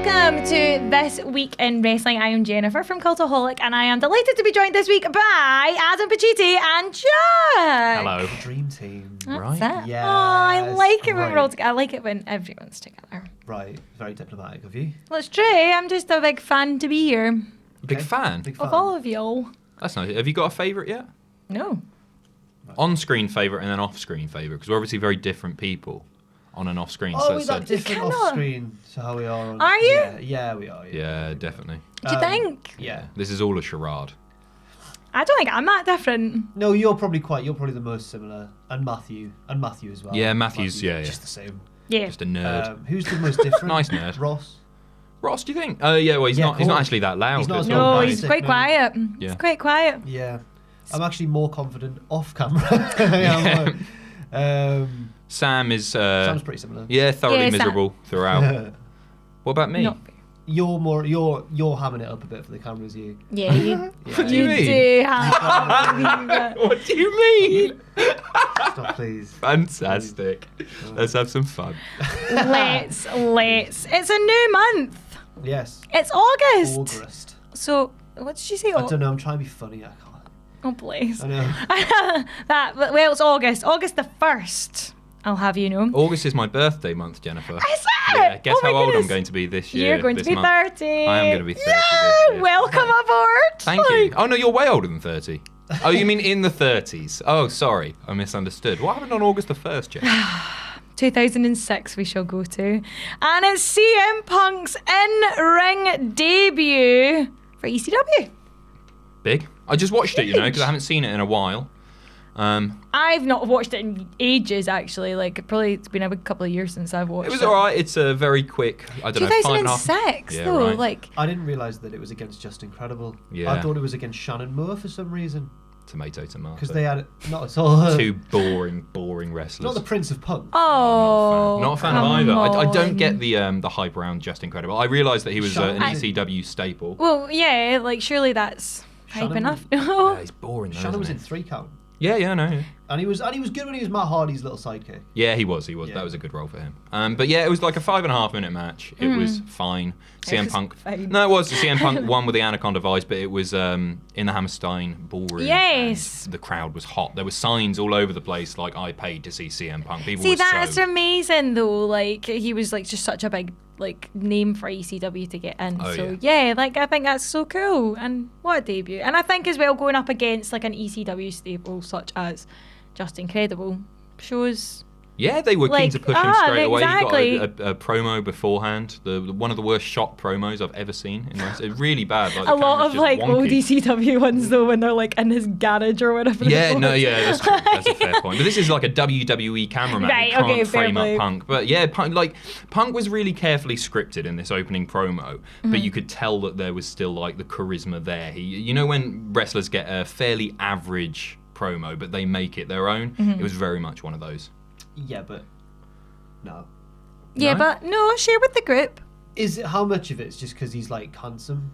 Welcome to This Week in Wrestling. I am Jennifer from Cultaholic, and I am delighted to be joined this week by Adam Pacitti and Jack. Hello. Dream team. That's Right. it. Yes. Oh, I like it when Right. we're all together. I like it when everyone's together. Right. Very diplomatic of you. Well, it's true. I'm just a big fan to be here. Big Okay. fan. Big fan. Of all of y'all. That's nice. Have you got a favourite yet? No. On-screen favourite and then off-screen favourite, because we're obviously very different people on and off-screen. Oh, so we're it's that like- different cannot- off screen to how we are on. Are you? Yeah, we are. yeah, definitely. Do you think? Yeah. This is all a charade. I don't think I'm that different. No, you're probably the most similar. And Matthew as well. Yeah, Matthew's yeah. Just the same. Yeah. Just a nerd. Who's the most different? Nice nerd. Ross. Ross, do you think? Oh, yeah, well, he's Yeah, not. He's cool. not actually that loud. He's not but- as No, loud. he's No. quite quiet. Yeah. He's quite quiet. Yeah. I'm actually more confident off camera. Sam is. Sounds pretty similar. Yeah, thoroughly Yeah, Sam. miserable throughout. What about me? Not You're hamming it up a bit for the cameras, you. Yeah, you, What do you mean? do have What do you mean? Stop, please. Fantastic. Let's have some fun. Let's. It's a new month. Yes. It's August. August. So, what did you say? I don't know. I'm trying to be funny. I can't. Oh, please. I know. Well, it's August. August the 1st, I'll have you know. August is my birthday month, Jennifer. Is it? Yeah, guess Oh my how old I'm goodness. going to be this year. You're going to this be month. 30. I am going to be 30 Yeah, this year. welcome aboard. Thank you. Oh, no, you're way older than 30. Oh, you mean in the 30s? Oh, sorry. I misunderstood. What happened on August the 1st, Jen? 2006 we shall go to. And it's CM Punk's in-ring debut for ECW. Big. I just watched it, you know, because I haven't seen it in a while. I've not watched it in ages, actually. Like, probably it's been a couple of years since I've watched it. It was all right. It's a very quick, I don't know, 2006, Yeah, though. right. Like, I didn't realise that it was against Just Incredible. Yeah. I thought it was against Shannon Moore for some reason. Tomato. Because they had not at all. Two boring wrestlers. Not the Prince of Punk. oh. Not a fan of come either. I don't on. get the hype around Just Incredible. I realised that he was an Shannon- ECW staple. Well, yeah, like, surely that's hype Shannon- enough. Yeah, he's boring though, Shannon was isn't in 3 count. he? Yeah, I know. Yeah. And he was good when he was Matt Hardy's little sidekick. Yeah, he was. Yeah. That was a good role for him. But yeah, it was like a 5.5 minute match. It was fine. CM was Punk. fine. No, it was. CM Punk won with the Anaconda Vice, but it was in the Hammerstein ballroom. Yes. And the crowd was hot. There were signs all over the place like, I paid to see CM Punk. People See, were that's so... amazing, though. Like, he was, like, just such a big, like, name for ECW to get in. Oh, so, yeah, like, I think that's so cool. And what a debut. And I think, as well, going up against, like, an ECW staple such as Just Incredible shows... Yeah, they were keen Like, to push him straight away. exactly. He got a promo beforehand. The one of the worst shot promos I've ever seen in wrestling. Really bad. Like, the A lot camera's of, just like, old wonky. ECW ones, though, when they're, like, in his garage or whatever. Yeah, it no, was. yeah, that's true. That's a fair point. But this is like a WWE cameraman Right, who can't okay, fair frame up play. Punk. But yeah, Punk was really carefully scripted in this opening promo, but you could tell that there was still like the charisma there. You know when wrestlers get a fairly average promo, but they make it their own? It was very much one of those. Yeah, but no. Yeah, No? but no, share with the group. Is it how much of it's just because he's like handsome?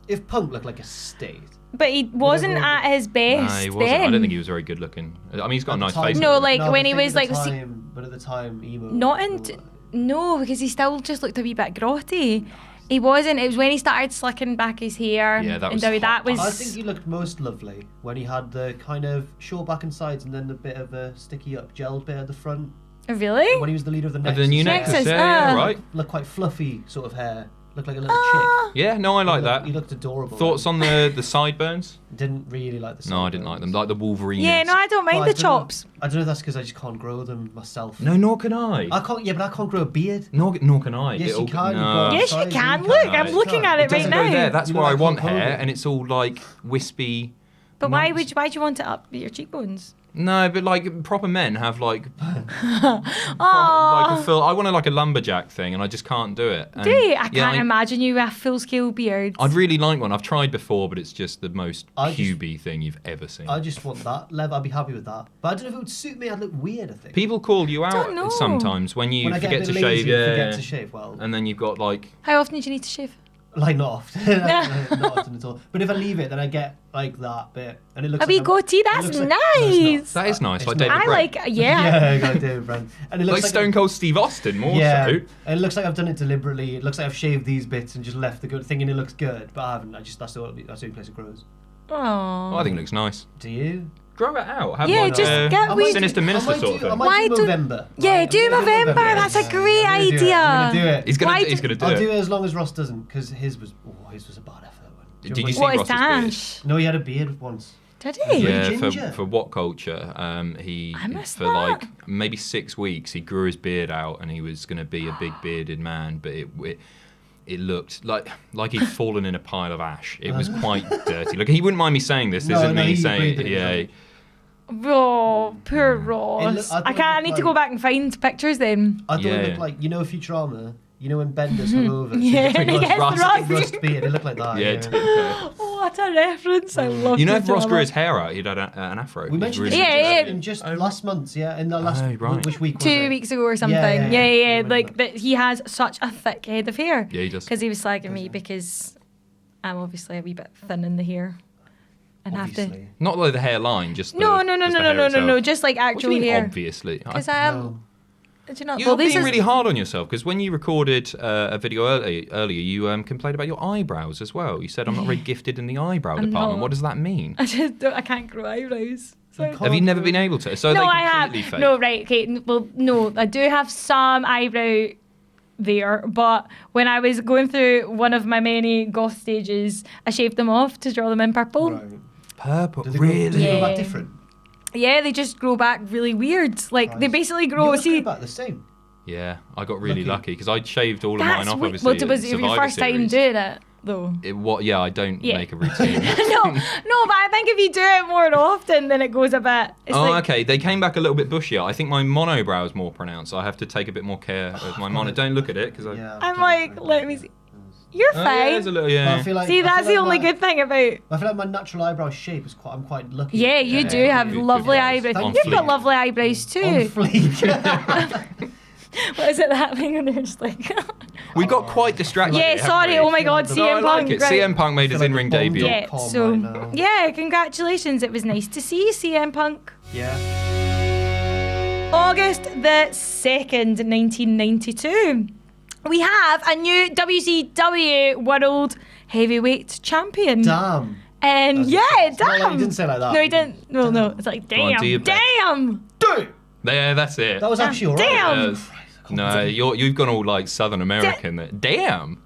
If Punk looked like a state. But he wasn't everyone- at his best No, he wasn't. then. I don't think he was very good looking. I mean, he's got a nice face. No, though. like, when but he think was, at like, the see- time, but at the time, emo. Not in... No, because he still just looked a wee bit grotty. He wasn't. It was when he started slicking back his hair. Yeah, that and was WWE, that hot. was... I think he looked most lovely when he had the kind of short back and sides and then the bit of a sticky up gelled bit at the front. Really? When he was the leader of the The Nexus. new Nexus, Nexus, yeah, ah. right. Looked quite fluffy sort of hair. Looked like a little Ah. Yeah, no, I like chick. that. He looked adorable. Thoughts on the sideburns? Didn't really like the No, I didn't like them. sideburns. Like the Wolverine. Yeah, no, I don't mind Well, the don't know- chops. I don't know if that's because I just can't grow them myself. No, nor can I. I can't. Yeah, but I can't grow a beard. Nor can I. Yes, you It'll- can. You've No. got- Yes, you Sorry, can. you Look, can't. I'm It looking at it right doesn't now. go there. That's You where look I like want Hulk hair, Hogan. and it's all like wispy. But why nonsense. would you want it up your cheekbones? No, but like proper men have like, Oh, like a full. I want like a lumberjack thing, and I just can't do it. And, do you? I yeah, can't imagine you with a full-scale beard. I'd really like one. I've tried before, but it's just the most I just- cubey thing you've ever seen. I just want that level. I'd be happy with that. But I don't know if it would suit me. I'd look weird. I think. People call you Don't know. out sometimes when you when I get forget a to bit shave. lazy, Yeah, forget to shave. Well, and then you've got like How often do you need to shave? Like, not often. Not often at all. But if I leave it, then I get, like, that bit. And it looks A wee goatee, that's it looks nice. That is nice, It's like not. David I Brent. like, yeah. Yeah, I got David Brent. And it looks Like Stone Cold Steve Austin, more yeah, so. and it looks like I've done it deliberately. It looks like I've shaved these bits and just left the good, thinking it looks good, but I haven't. That's the only place it grows. Aww. I think it looks nice. Do you? Grow it out. Have Yeah, one, just get wee- Sinister Minister sort of thing. I might Why do do- November. Yeah, Right, do I'm gonna November, that's a great I'm gonna do it. idea. I'm gonna do it. He's Why gonna do I'll it. do it as long as Ross doesn't, because his was a bad effort. Did you see What is Ross's beard? Dash? No, he had a beard once. Did he? Yeah. Yeah, ginger. for What Culture, he I missed for that. like maybe 6 weeks he grew his beard out and he was going to be a big bearded man, but it looked like he'd fallen in a pile of ash. It was quite dirty. Like, he wouldn't mind me saying this. This No, isn't no, me he saying agreed that yeah. it Oh, poor Ross. I I thought can't. I it need looked to go like- back and find pictures then. I thought Yeah. it looked like, you know, Futurama. You know when Bender's hungover? So Yeah, it's and he like gets Ross, Ross. Ross beard. It looked like that. Yeah, Yeah. it did. What a reference! I love. You know, if Ross Futurama. grew his hair out, he'd had an afro. We He's mentioned really this Yeah, in just last month, yeah. In the right. which week was 2 it? weeks ago or something. Yeah, Yeah, yeah. Like that, he has such a thick head of hair. Yeah, he does. Because he was slagging me because I'm obviously a wee bit thin in the hair, and have to. Obviously. Not like the hairline, just No, the, no, no, just no, the no, hair no, no, itself. no. Just like What do actual you mean, hair. obviously? Because I am. No. Do you know? You're Well, this being is really hard on yourself because when you recorded a video earlier, you complained about your eyebrows as well. You said, I'm not very gifted in the eyebrow I'm department. not. What does that mean? I just don't. I can't grow eyebrows. So. You Have you never been able to? So No, they I have. completely fake. No, right. Okay. Well, no, I do have some eyebrow there, but when I was going through one of my many goth stages, I shaved them off to draw them in purple. Right. Purple, Do they really? Go, do they go Yeah. back different? Yeah, they just grow back really weird. Like they Right. basically grow. Yours See, go back the same. Yeah, I got really Lucky. lucky because I'd shaved all of that's mine off, weird. obviously. Well, was at it your Survivor first time Series. doing it though? Yeah, I don't Yeah. make a routine. no, but I think if you do it more often, then it goes a bit. It's Oh, like, okay. They came back a little bit bushier. I think my monobrow is more pronounced. So I have to take a bit more care of my mono. Don't look at it because Yeah, I'm don't like, know. let me see. You're Oh, yeah, fine. there's a little, But yeah. I feel like, See, I feel that's like the only my- good thing about. I feel like my natural eyebrow shape is I'm quite lucky. Yeah, you do Yeah, have good lovely eyes. eyebrows. On You've got fleek. lovely eyebrows too. On fleek. What is it that thing when they're just like? We got quite distracted. Yeah, here, haven't sorry. we? Oh my God, No, No, I CM Punk. like it. right. CM Punk made his feel like in-ring a bomb debut. dot Yeah, com so right now. yeah, congratulations. It was nice to see you, CM Punk. Yeah. August the 2nd, 1992. We have a new WCW World Heavyweight Champion. Damn. And That's yeah, it's not damn. like he didn't say it like that. No, he didn't. No, no. Damn. It's like, Go on, damn, do your best. damn. Dude, Yeah, that's it. that was actually alright. Damn. Yes. No, you've gone all like Southern American. There. Damn.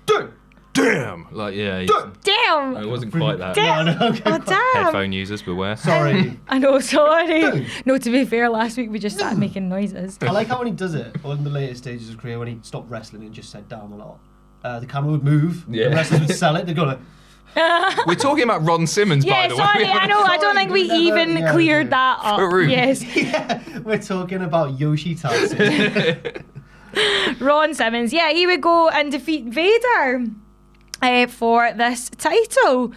Dude. Damn. Like, yeah. Dude. No, Damn. it wasn't quite that. Damn. No, no, okay. Oh, damn. Headphone users, beware. Sorry. I know, sorry. Dude. No, to be fair, last week we just started making noises. I like how when he does it on the later stages of his career, when he stopped wrestling and just said damn a lot. The camera would move. Yeah. The wrestlers would sell it. They'd go like, We're talking about Ron Simmons, Yeah, by the sorry, way. I know. I don't Sorry, think we we never- even yeah, cleared yeah. that up. So rude. Yes. yeah, we're talking about Yoshitatsu. Ron Simmons. Yeah, he would go and defeat Vader for this title.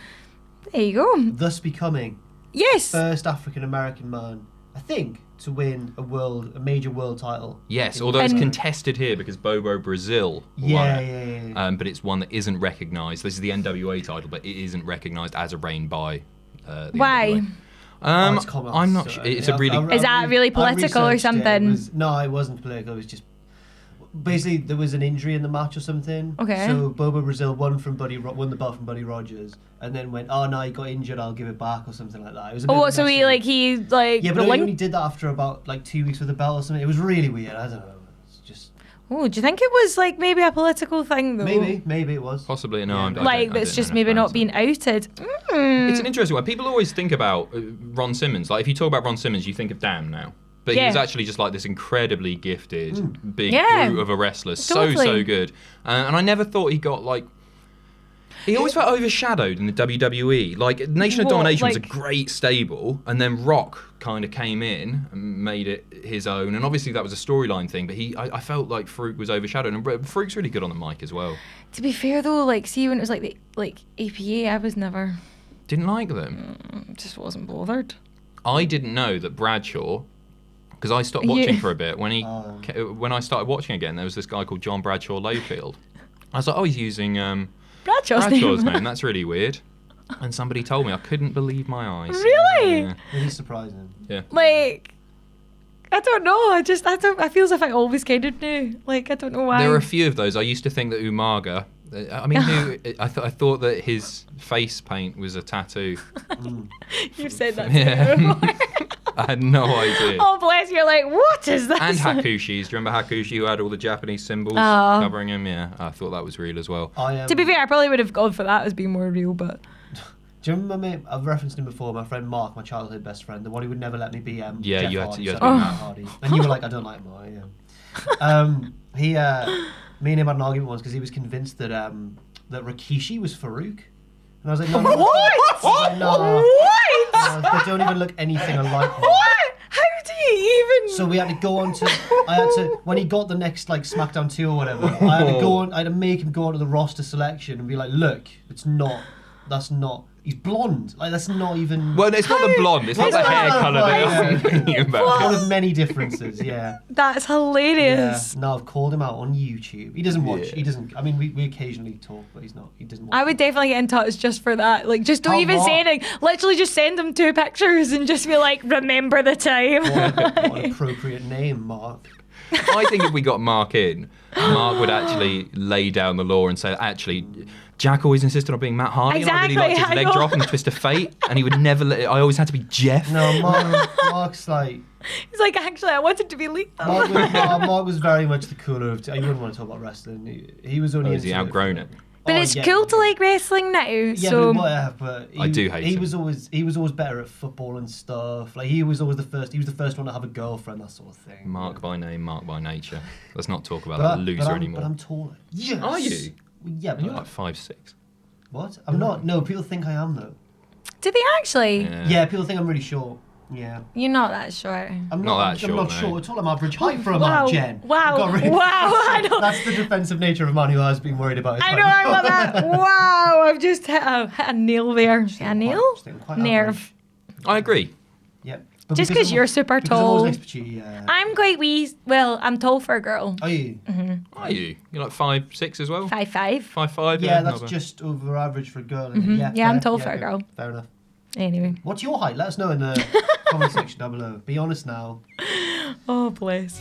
There you go. Thus becoming Yes. first African American man, I think, to win a major world title. Yes, although it's And- contested here because Bobo Brazil won Yeah, it. yeah. But it's one that isn't recognised. This is the NWA title, but it isn't recognised as a reign by the Why? NWA. It's common. I'm not sure. It's a really... Is that really political or something? No, it wasn't political. It was just basically there was an injury in the match or something. Okay. So Bobo Brazil won the belt from Buddy Rogers, and then went, oh no, he got injured. I'll give it back or something like that. It was a bit Oh, of a so messy- he Yeah, but he relin- only did that after about like 2 weeks with the belt or something. It was really weird. I don't know. It's just Oh, do you think it was like maybe a political thing though? maybe it was. Possibly, no. Yeah. I don't- Like I that's don't just know maybe enough not about being it. outed. It's an interesting one. People always think about Ron Simmons. Like, if you talk about Ron Simmons, you think of Damn now. But he Yeah. was actually just like this incredibly gifted, big Yeah. brute of a wrestler. Totally. So good. And I never thought he got like... He always felt overshadowed in the WWE. Like, Nation of What, Domination was a like- great stable, and then Rock kind of came in and made it his own. And obviously that was a storyline thing, but I felt like Farouk was overshadowed. And Farouk's really good on the mic as well. To be fair though, like see when it was like the APA, I was never Didn't like them. just wasn't bothered. I didn't know that Bradshaw, because I stopped Yeah. watching for a bit. When Oh. when I started watching again, there was this guy called John Bradshaw Layfield. I was like, oh, he's using Bradshaw's name. That's really weird. And somebody told me. I couldn't believe my eyes. Really? Yeah. Really surprising. Yeah. Like, I don't know. I feel as if I always kind of knew. Like, I don't know why. There are a few of those. I used to think that Umaga. I mean, I thought that his face paint was a tattoo. You've said that Yeah. to me before. I had no idea. Oh, bless, you're like, what is this? And Hakushis. Do you remember Hakushi, who had all the Japanese symbols Oh. covering him? Yeah, I thought that was real as well. To be fair, I probably would have gone for that as being more real, but... Do you remember me? I've referenced him before. My friend Mark, my childhood best friend, the one who would never let me be. Yeah, Jeff you had Hardy, to so be Matt Matt. Hardy, and you were like, I don't like Mark. Yeah. Me and him had an argument once because he was convinced that that Rikishi was Farouk, and I was like, no, no, What? I was like, no, What? no, they don't even look anything alike. What? How do you even... So we had to go on to. I had to when he got the next like SmackDown 2 or whatever. I had to go on. I had to make him go onto the roster selection and be like, look, it's not. That's not. He's blonde. Like that's not even. Well, it's not the blonde. It's not the hair colour that I'm thinking about. One of many differences. Yeah. That's Yeah. hilarious. No, I've called him out on YouTube. He doesn't watch. Yeah. He doesn't. I mean, we occasionally talk, but he's not. He doesn't watch. I would definitely get in touch just for that. Like, just don't Oh, even Mark. say anything. Literally just send them 2 pictures and just be like, remember the time. What an appropriate name, Mark. I think if we got Mark in, Mark would actually lay down the law and say, actually, Jack always insisted on being Matt Hardy. And I really Exactly, liked his I leg know. drop and the twist of fate, and he would never let it. I always had to be Jeff. No, Mark's like. He's like, actually, I wanted to be lethal. Mark was very much the cooler of. You wouldn't want to talk about wrestling. He was only. Oh, has he into outgrown it? But Oh, it's yeah. cool to like wrestling now. Yeah, so but whatever. But I do hate he him. was always better at football and stuff. Like he was always the first. He was the first one to have a girlfriend, that sort of thing. Mark by name, Mark by nature. Let's not talk about But that loser I'm, anymore. But I'm taller. Yes. Are you? Yeah, but You're like 5'6". what? I'm not. No, people think I am though. did they actually? Yeah, people think I'm really short. Yeah. You're not that short. I'm Not that I'm short, not no. short at all. I'm average height for a Wow, man, Jen. wow, I've got really- wow, I know. That's the defensive nature of a man who has been worried about his I height. know, I love that. Wow, I've just hit a nail there. A nail? Quite Nerve. average. I agree. Yep. Just because you're super because I'm always tall. next to you, yeah. I'm quite wee. Well, I'm tall for a girl. Are you? Are you? You're like 5'6" as well? 5'5". 5'5". Yeah, that's not bad. just over average for a girl. Isn't it? Yeah, I'm fair. tall for a good. girl. Fair enough. Anyway. What's your height? Let us know in the comment section down below. Be honest now. Oh, bless.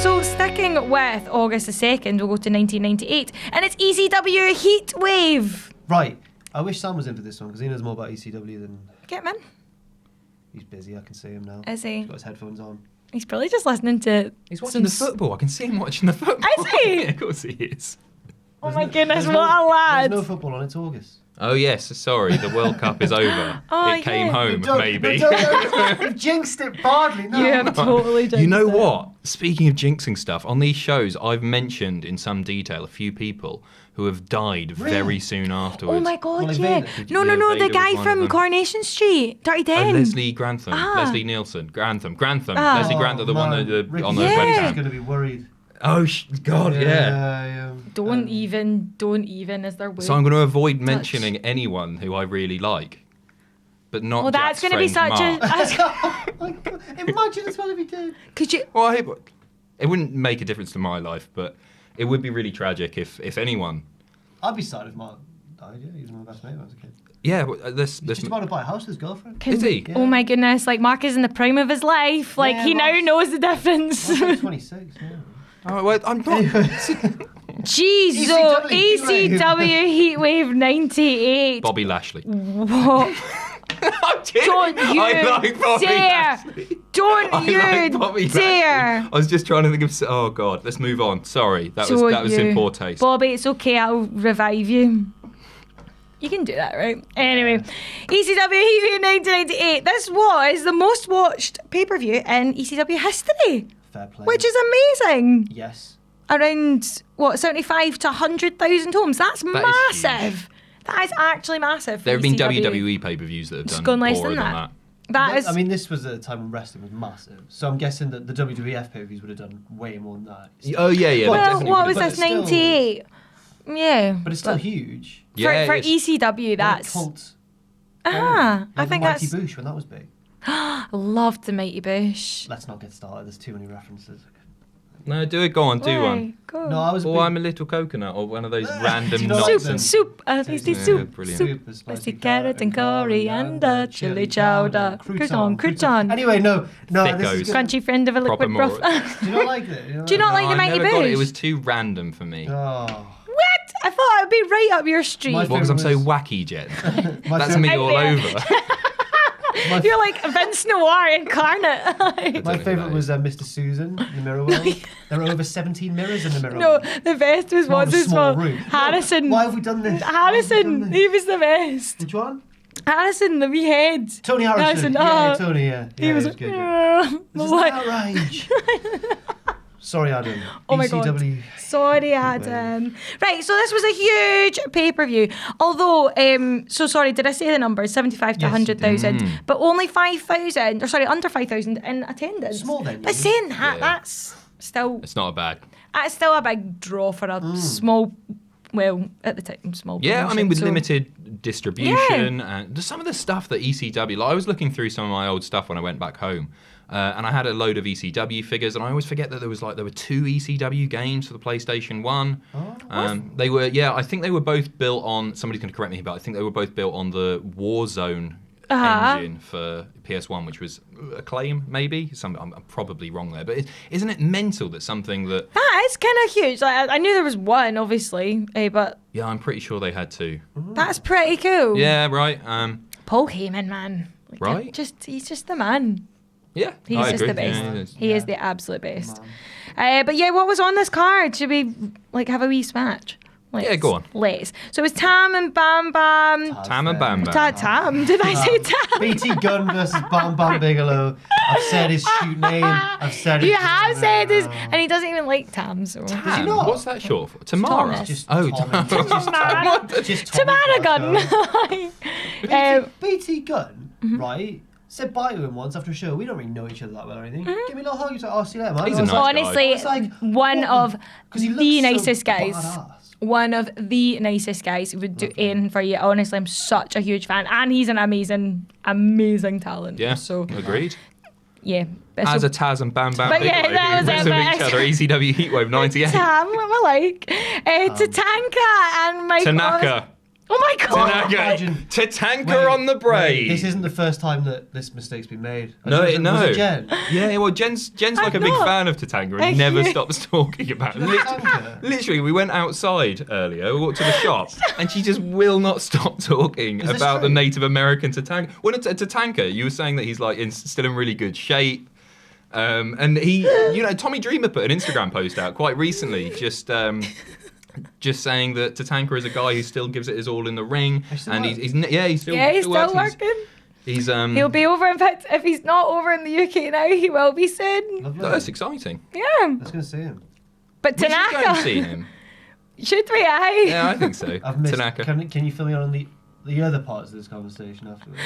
So, sticking with August the 2nd, we'll go to 1998, and it's ECW Heatwave. Right. I wish Sam was in for this one because he knows more about ECW than Get him in. he's busy. I can see him now. Is he? He's got his headphones on. He's probably just listening to. He's watching the football. I can see him watching the football. Is he? Yeah, of course he is. Oh There's my no- goodness, there's what a lad. There's no football on. It's August. Oh yes, sorry, the World Cup is over. Oh, it came yeah. home, maybe. You've jinxed it badly. No. You have totally done You know that. what? Speaking of jinxing stuff, on these shows, I've mentioned in some detail a few people who have died very soon afterwards. Oh my god, Well, yeah. Vader. No, Yeah, the Vader was guy one of from them. Coronation Street, Dirty Oh, Den. Leslie Grantham. Ah. Leslie Nielsen. Grantham. Ah. Leslie Grantham, the one man. that Ricky on the Yeah. wedding is gown. going to be worried. Oh, God, yeah. yeah. Don't even, is there word? So I'm going to avoid mentioning anyone who I really like. But not Well, that's Jack's going to be friend such Mark. a... Oh my God. Imagine as well if he did. Could you... Well, it wouldn't make a difference to my life, but it would be really tragic if anyone... I'd be sad if Mark died. Yeah, he was my best mate when I was a kid. Yeah, this He's just about to buy a house with his girlfriend. Is he? Yeah. Oh my goodness, like Mark is in the prime of his life. Like Yeah, he now Mark's- knows the difference. Mark's like 26. Yeah. Oh, well, I'm not... Jeez, ECW ECW Heatwave 98. Bobby Lashley. What? I'm kidding. Don't you I like Bobby dare! Lashley. Don't I you like Bobby dare! Lashley. I was just trying to think of... Oh, God. Let's move on. Sorry. That was Don't in you. poor taste. Bobby, it's okay, I'll revive you. You can do that, right? Anyway, ECW Heatwave 1998. This was the most watched pay-per-view in ECW history, Fair play. which is amazing. Yes. Around, 75 to 100,000 homes. That's is massive. That is actually massive. for There have been ECW. WWE pay-per-views that have It's done gone less poorer than than that. that. That is... I mean, this was at a time when wrestling was massive. So I'm guessing that the WWF pay-per-views would have done way more than that. Oh, yeah, yeah. they well, definitely what would was have this, But it's still- 98? Yeah. But it's still huge. Yeah, for it's- ECW, that's... Cult. Ah, I Like think Mighty that's... Boosh when that was big. Loved the Mighty Bush. Let's not get started. There's too many references. No, do it. Go on, do Why? one. Go. No, I was. Or I'm a little coconut, or one of those random Do you know nonsense. Soup. Tasty Yeah, soup. brilliant. Soup. Spicy carrot and coriander. Chili chowder. Crouton. Anyway, no. Thickos. This is gonna- Crunchy friend of a Proper liquid broth. Do you not like it? Do you not like the I Mighty never got it. It Boosh? was too random for me. Oh. What? I thought it would be right up your street. My Well, because I'm so was- wacky, Jen. My That's favourite- me all Yeah. over. You're like Vince Noir incarnate. My favourite was Mr. Susan in the mirror world. There were over 17 mirrors in the mirror No, world. the best was Not what's a his small name? room. Harrison. No, why have we done this? Harrison. He was the best. Which one? Harrison, the wee head. Tony Harrison. Harrison, Yeah, Tony, yeah. He was good. like, This is like, outrage. Sorry, Adam. Oh my God. ECW. sorry, Adam. Right, so this was a huge pay-per-view. Although, so sorry, did I say the numbers? 75 to Yes, you 100,000. But only 5,000, or sorry, under 5,000 in attendance. Small then, But yeah. saying that, Yeah. that's still It's not a bad. That's still a big draw for a small, well, at the time, small. Yeah, I promotion, mean, with so- limited distribution and some of the stuff that ECW, like I was looking through some of my old stuff when I went back home, and I had a load of ECW figures, and I always forget that there were 2 ECW games for the PlayStation 1. They were, I think they were both built on, somebody's going to correct me, but I think they were both built on the Warzone engine for PS1, which was Acclaim, maybe. I'm probably wrong there, but isn't it mental that something that... That is kind of huge. Like, I knew there was one, obviously, but Yeah, I'm pretty sure they had 2. that's pretty cool. Yeah, right. Paul Heyman, man. Like, Right. He's just the man. Yeah, He's I just agree. the best. Yeah, it's- He is the absolute best. But yeah, what was on this card? Should we have a wee smash? Yeah, go on. Let's. So it was Tam and Bam Bam. Tam and Bam Bam. Tam? Did I say Tam? BT Gunn versus Bam Bam Bigelow. I've said his shoot name. I've said it. You have said this, and he doesn't even like Tam. So. Tam? not? What's that short for? Tamara? Thomas. Just Oh, Tommy. Tamara. Just Tamara Tommy Gun. BT Gunn, right? Said bye to him once after a show. We don't really know each other that well or anything. Give me a little hug. He's like, oh, see you later, man. He's I a was nice like, guy. Honestly, it's like, one what of 'cause he looks the so nicest guys. badass. One of the nicest guys who would do anything for you. Honestly, I'm such a huge fan, and he's an amazing, amazing talent. Yeah, So agreed. yeah. As So- a Taz and Bam Bam But yeah, Bigelow that who was it, wrestled but- each other, ECW Heatwave 98. Tam, what am I like? Tatanka and Mike. Tanaka. Oh my god. Tanaka. imagine- Tatanka Wait, on the wait, braid. This isn't the first time that this mistake's been made. No, Was it no. Jen? Yeah, well, Jen's like a big not. fan of Tatanka and Thank never you. stops talking about it. Tatanka? Literally, we went outside earlier, we walked to the shop, and she just will not stop talking this about the true? Native American Tatanka. Well, Tatanka, you were saying that he's like still in really good shape. And he, Tommy Dreamer put an Instagram post out quite recently, just saying that Tatanka is a guy who still gives it his all in the ring, still and works? he's still Yeah, he's works. still working. He's He'll be over. In fact, if he's not over in the UK now, he will be soon. Lovely. that's exciting. Yeah. Let's go see him. But We should go and see Tanaka. him. Should we? Aye. Yeah, I think so. I've missed. Tanaka. Can you fill me on the other parts of this conversation afterwards?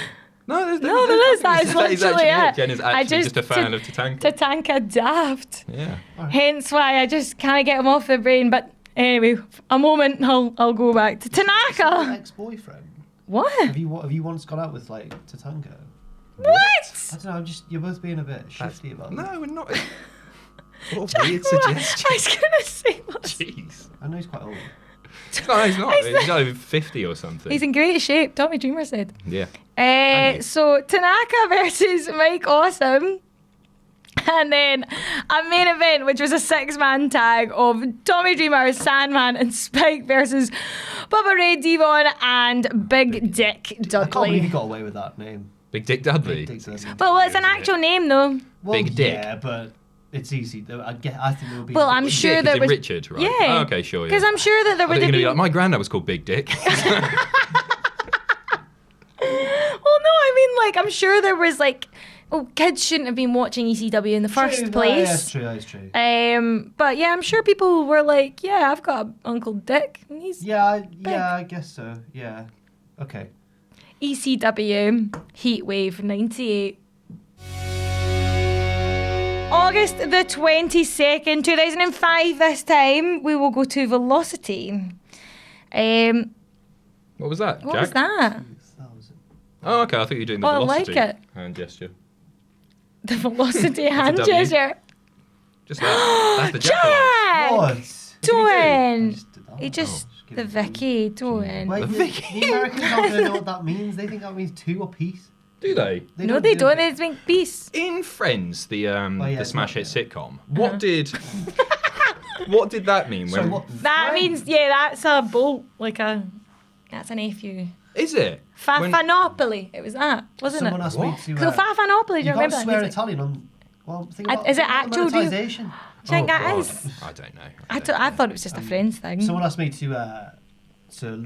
No, No, there is. That is literally it. Jen is I actually just a fan of Tatanka. Tatanka daft. Yeah. Hence why I just can't get him off the brain. But anyway, a moment, I'll go back to Tanaka. Ex-boyfriend. What? Have you once gone out with like Tatanka? What? I don't know. You're both being a bit shifty about it. No, we're not. What a weird What? suggestion. I was gonna say. Jeez. I know he's quite old. No, he's not. He's over 50 or something. He's in great shape. Tommy Dreamer said. Yeah. And you. So Tanaka versus Mike Awesome. And then a main event, which was a 6-man tag of Tommy Dreamer, Sandman, and Spike versus Bubba Ray, Devon, and Big Dick I can't believe Dudley. he got away with that name. Big Dick Dudley. Big Dick Dudley. Well, it's an actual name though. Well, Big Dick. Yeah, but it's easy. I think it would be. Well, I'm Big sure Dick, there is it was. Richard, right? Yeah. Oh, okay, sure. Because Yeah. I'm sure that there I would thought you have were gonna be been. like, my granddad was called Big Dick. Well, no, I mean, like, I'm sure there was like. Oh, kids shouldn't have been watching ECW in the first True, place. That's true. That's true. But yeah, I'm sure people were like, "Yeah, I've got Uncle Dick, and he's I guess so. Yeah. Okay. ECW Heatwave 98. August the 22nd, 2005. This time we will go to Velocity. What was that, What Jack? was that? That was it. Oh, okay. I thought you were doing the Oh, I like velocity it. hand gesture. The Velocity hand W. gesture. Just that. That's the jackal. What? Don't. He He just the Vicky. Don't. Wait, the Americans aren't going to know what that means. They think that means two or piece. Do they? No, they don't. They think peace. In Friends, the smash hit sitcom, Uh-huh. what did that mean? So When, what? That means that's a bolt, that's an FU. is it? When- Fafanopoly. It was that, wasn't Someone it? asked me What? to. So Fafanopoly. Do you you can't remember swear that? Italian on. Well, think Uh, about is it think about actual? Do you- monetization. Do you think that God, is? I don't know. I thought it was just a friends thing. Someone asked me to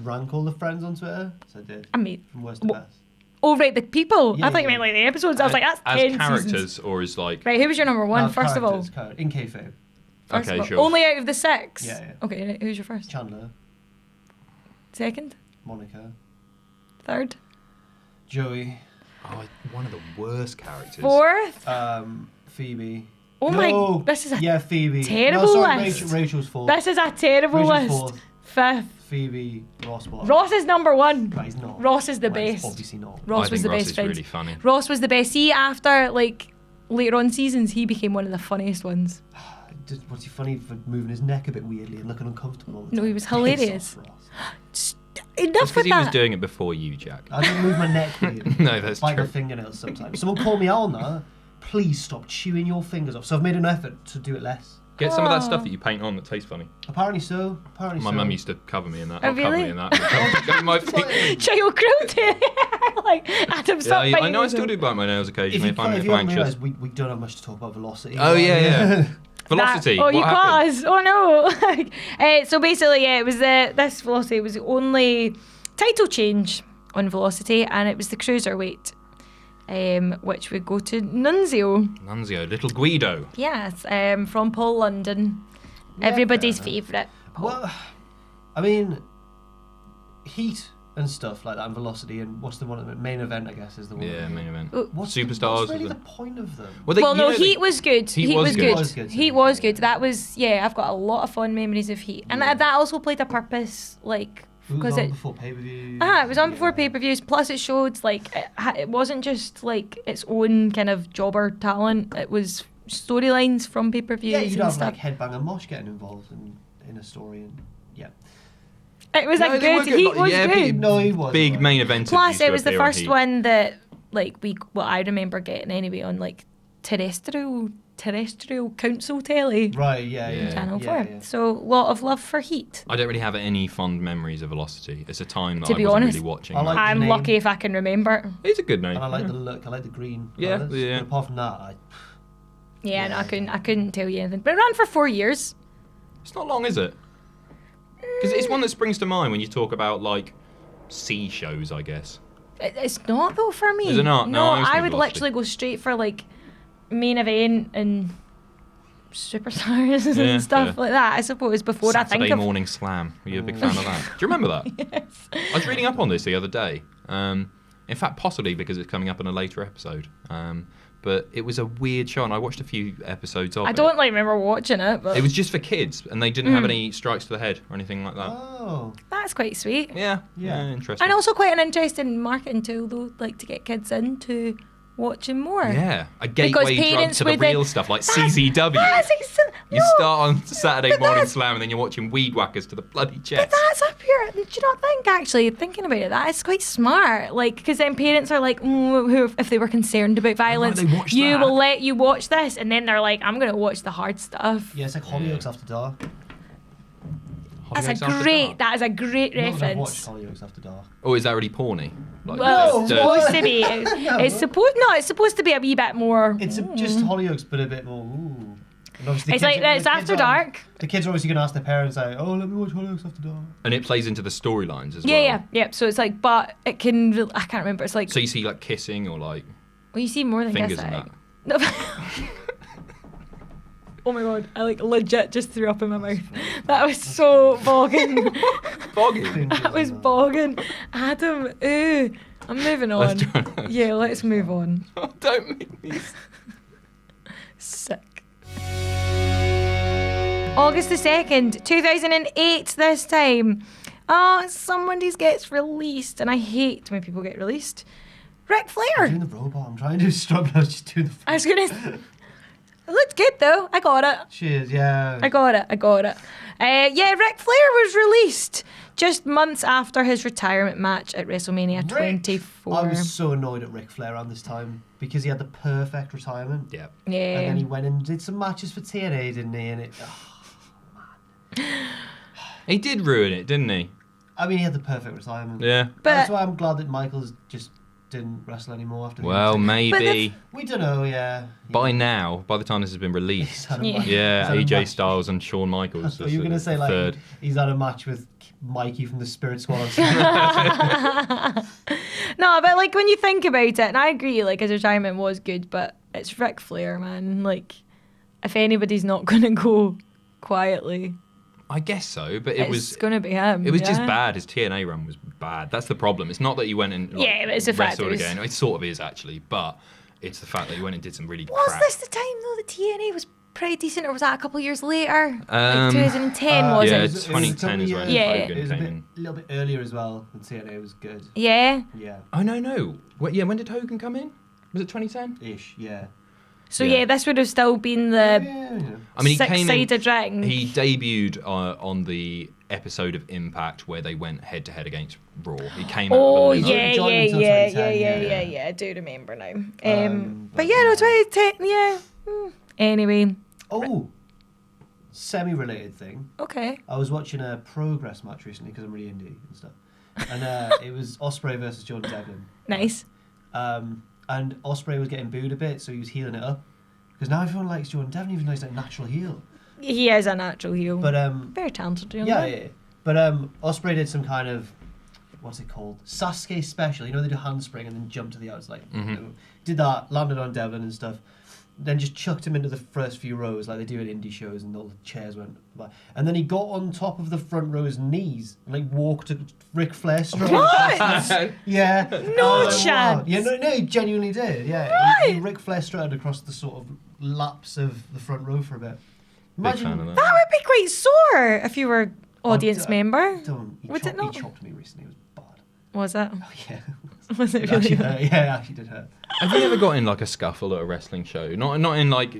rank all the friends on Twitter, so I did. I mean, From worst to best. oh right, the people. Yeah, I thought you yeah. meant like the episodes. I was like, that's as 10 characters seasons. or as like. Right, who was your number one? First of all. In kayfabe. First Okay, of all. sure. Only out of the 6? Yeah, yeah. Okay, right, who's your first? Chandler, Second? Monica, Third? Joey, Oh, one of the worst characters. Fourth? Phoebe. Oh no. my, this is a Phoebe. terrible no, sorry, list. Rachel's fourth. This is a terrible Rachel's list. fourth. Fifth. Phoebe, Ross bottom. Ross is number one. Right, he's not. Ross is the Right, he's best. obviously not. Ross I was think the Ross best is friend. really funny. Ross was the best. See, after later on seasons, he became one of the funniest ones. Was he funny for moving his neck a bit weirdly and looking uncomfortable all the No, time? he was Piss hilarious. off, Ross. Enough That's because with he was that. doing it before you, Jack. I don't move my neck weirdly. No, that's Bite my true. fingernails sometimes. Someone called me out on that. Please stop chewing your fingers off. So I've made an effort to do it less. Get some of that Oh. stuff that you paint on that tastes funny. Apparently so. Apparently My so. mum used to cover me in that. Oh, Not cover really? me in that. But cover my finger. Child cruelty. Like, Adam, Yeah, stop I biting know I yourself. still do bite my nails If occasionally you, if I'm if you haven't anxious. realised, we don't have much to talk about velocity. Oh, yeah. Velocity. Oh, what you happened? paused. Oh no. So basically, yeah, it was this Velocity was the only title change on Velocity, and it was the cruiserweight, which would go to Nunzio. Nunzio, little Guido. Yes, from Paul London, Yeah, everybody's fair enough. favourite. Well, I mean, Heat and stuff like that, and Velocity, and what's the one? The main event, I guess, is the one. Yeah, main event. What's Superstars. What's really was the point of them? Well, they, Well, you no, know, they- Heat was good. Heat Heat was was good. good. Was good, Heat so- was good. That was I've got a lot of fond memories of Heat, and Yeah. that also played a purpose, like It was because on it. before pay-per-view. It was on before pay-per-views. Plus, it showed like it wasn't just like its own kind of jobber talent. It was storylines from pay-per-views Yeah, you'd and have stuff. like Headbang and Mosh getting involved in a story, and yeah. It was No, a they were good. Heat was yeah, good. No, he was. Big right. main event. Plus, it was the first one that like what I remember getting anyway on like terrestrial council telly. Right, yeah, Yeah. yeah. Channel 4. yeah, yeah. So, lot of love for Heat. I don't really have any fond memories of Velocity. It's a time that To I be wasn't honest, really watching. I like much. the I'm name. lucky if I can remember. It's a good name. And I like the look. I like the green. Yeah, colours. yeah. But apart from that, Yeah, no, Yeah. I couldn't tell you anything. But it ran for 4 years. It's not long, is it? Because it's one that springs to mind when you talk about like C shows, I guess. It's not though for me. Is it not? No, I was I thinking would Velocity. literally go straight for like main event and superstars Yeah, and stuff fair. like that. I suppose before I Saturday think of. Morning Slam. Were you a big fan of that? Do you remember that? Yes. I was reading up on this the other day. In fact, possibly because it's coming up in a later episode. But it was a weird show, and I watched a few episodes of it. I don't like remember watching it, but It was just for kids, and they didn't have any strikes to the head or anything like that. oh, that's quite sweet. Yeah, Yeah. interesting. And also quite an interesting marketing tool though, like to get kids into watching more. Yeah, a Because gateway drug parents to the would then- real stuff like That's- CZW. You no, start on Saturday but Morning that's- Slam, and then you're watching Weed Whackers to the bloody But chest. that's up here. Do you not think, actually, thinking about it, that is quite smart? Like, because then parents are like, if they were concerned about violence, they watch you that. will let you watch this, and then they're like, I'm going to watch the hard stuff. yeah, it's like Hollyoaks After Dark. That's Hollyoaks After great. Dark. That is a great Not that I've reference. watched Hollyoaks After Dark. Oh, is that really porny? Like, Well, it's it's dirty. supposed to be. It's supposed to be a wee bit more. It's just Hollyoaks, but a bit more. Ooh. And obviously the It's kids like are- it's the after kids are- dark. The kids are obviously going to ask their parents, like, "Oh, let me watch Hollyoaks After Dark." And it plays into the storylines as Yeah, well. yeah. So it's like, but it can. I can't remember. It's like, So you see like kissing or like well, you see more than fingers kissing. and No. Oh my god! I like legit just threw up in my mouth. That was so bogging. bogging. That was bogging. Adam, ooh. I'm moving on. Let's try- Yeah, let's move on. Don't make me. Sick. August the 2nd, 2008 this time. Oh, somebody gets released, and I hate when people get released. Ric I'm Flair. doing the robot. I'm trying to struggle. I was just doing the. I was gonna. It looked good though. I got it. Cheers, yeah. I got it. Yeah, Ric Flair was released just months after his retirement match at WrestleMania 24. I was so annoyed at Ric Flair around this time because he had the perfect retirement. Yeah. Yeah. And then he went and did some matches for TNA, didn't he? And He did ruin it, didn't he? I mean, he had the perfect retirement. Yeah. But That's why I'm glad that Michaels just didn't wrestle anymore after. Well, maybe we don't know. Yeah. by now, by the time this has been released. He's had a Yeah. match- Yeah, he's had a AJ match- Styles and Shawn Michaels. So you're gonna say like third. he's had a match with Mikey from the Spirit Squad. no, but like when you think about it, and I agree, like his retirement was good, but it's Ric Flair, man. Like, if anybody's not gonna go quietly, I guess so, but it was gonna be him. It was just yeah? bad. His TNA run was bad. That's the problem. It's not that he went and Yeah, but it's the fact wrestled it was- again. It sort of is actually, but it's the fact that he went and did some really Was crap. this the time though the TNA was pretty decent, or was that a couple of years later? Um, Like 2010 was yeah, it? 2010 is when Yeah. Hogan It was a came bit, in. little bit earlier as well. When TNA was good. Yeah. Yeah. Oh no. Yeah, when did Hogan come in? Was it 2010? Ish. Yeah. So Yeah. yeah, this would have still been the Yeah. I mean, he came in. six-sided ring. He debuted on the episode of Impact where they went head to head against Raw. He came out. Oh of the limo. yeah, joined yeah, until yeah, 2010, yeah. yeah. I do remember now. But But yeah, no, 2010. Yeah. Anyway, Oh, semi-related thing. okay. I was watching a Progress match recently because I'm really indie and stuff, and it was Ospreay versus Jordan Devlin. Nice. And Ospreay was getting booed a bit, so he was healing it up. Because now everyone likes Jordan Devlin, even though he's like natural heel. He is a natural heel. But very talented. Young yeah, man. yeah. But Ospreay did some kind of, what's it called? Sasuke special. You know, they do handspring and then jump to the outside. Mhm. You know, did that, landed on Devlin and stuff. Then just chucked him into the first few rows like they do at indie shows, and all the chairs went by. And then he got on top of the front row's knees and like walked to Ric Flair straight. What? Yeah. No Wow. chance. Yeah, no, he genuinely did. Yeah. What? He Ric Flair strutted across the sort of laps of the front row for a bit. Big fan of that. That would be quite sore if you were audience d- member. Don't. He, Would it not? he chopped me recently. It was bad. Was it? Oh, yeah. Was it It really? actually hurt. Yeah, it actually did hurt. Have you ever got in like a scuffle at a wrestling show? Not in like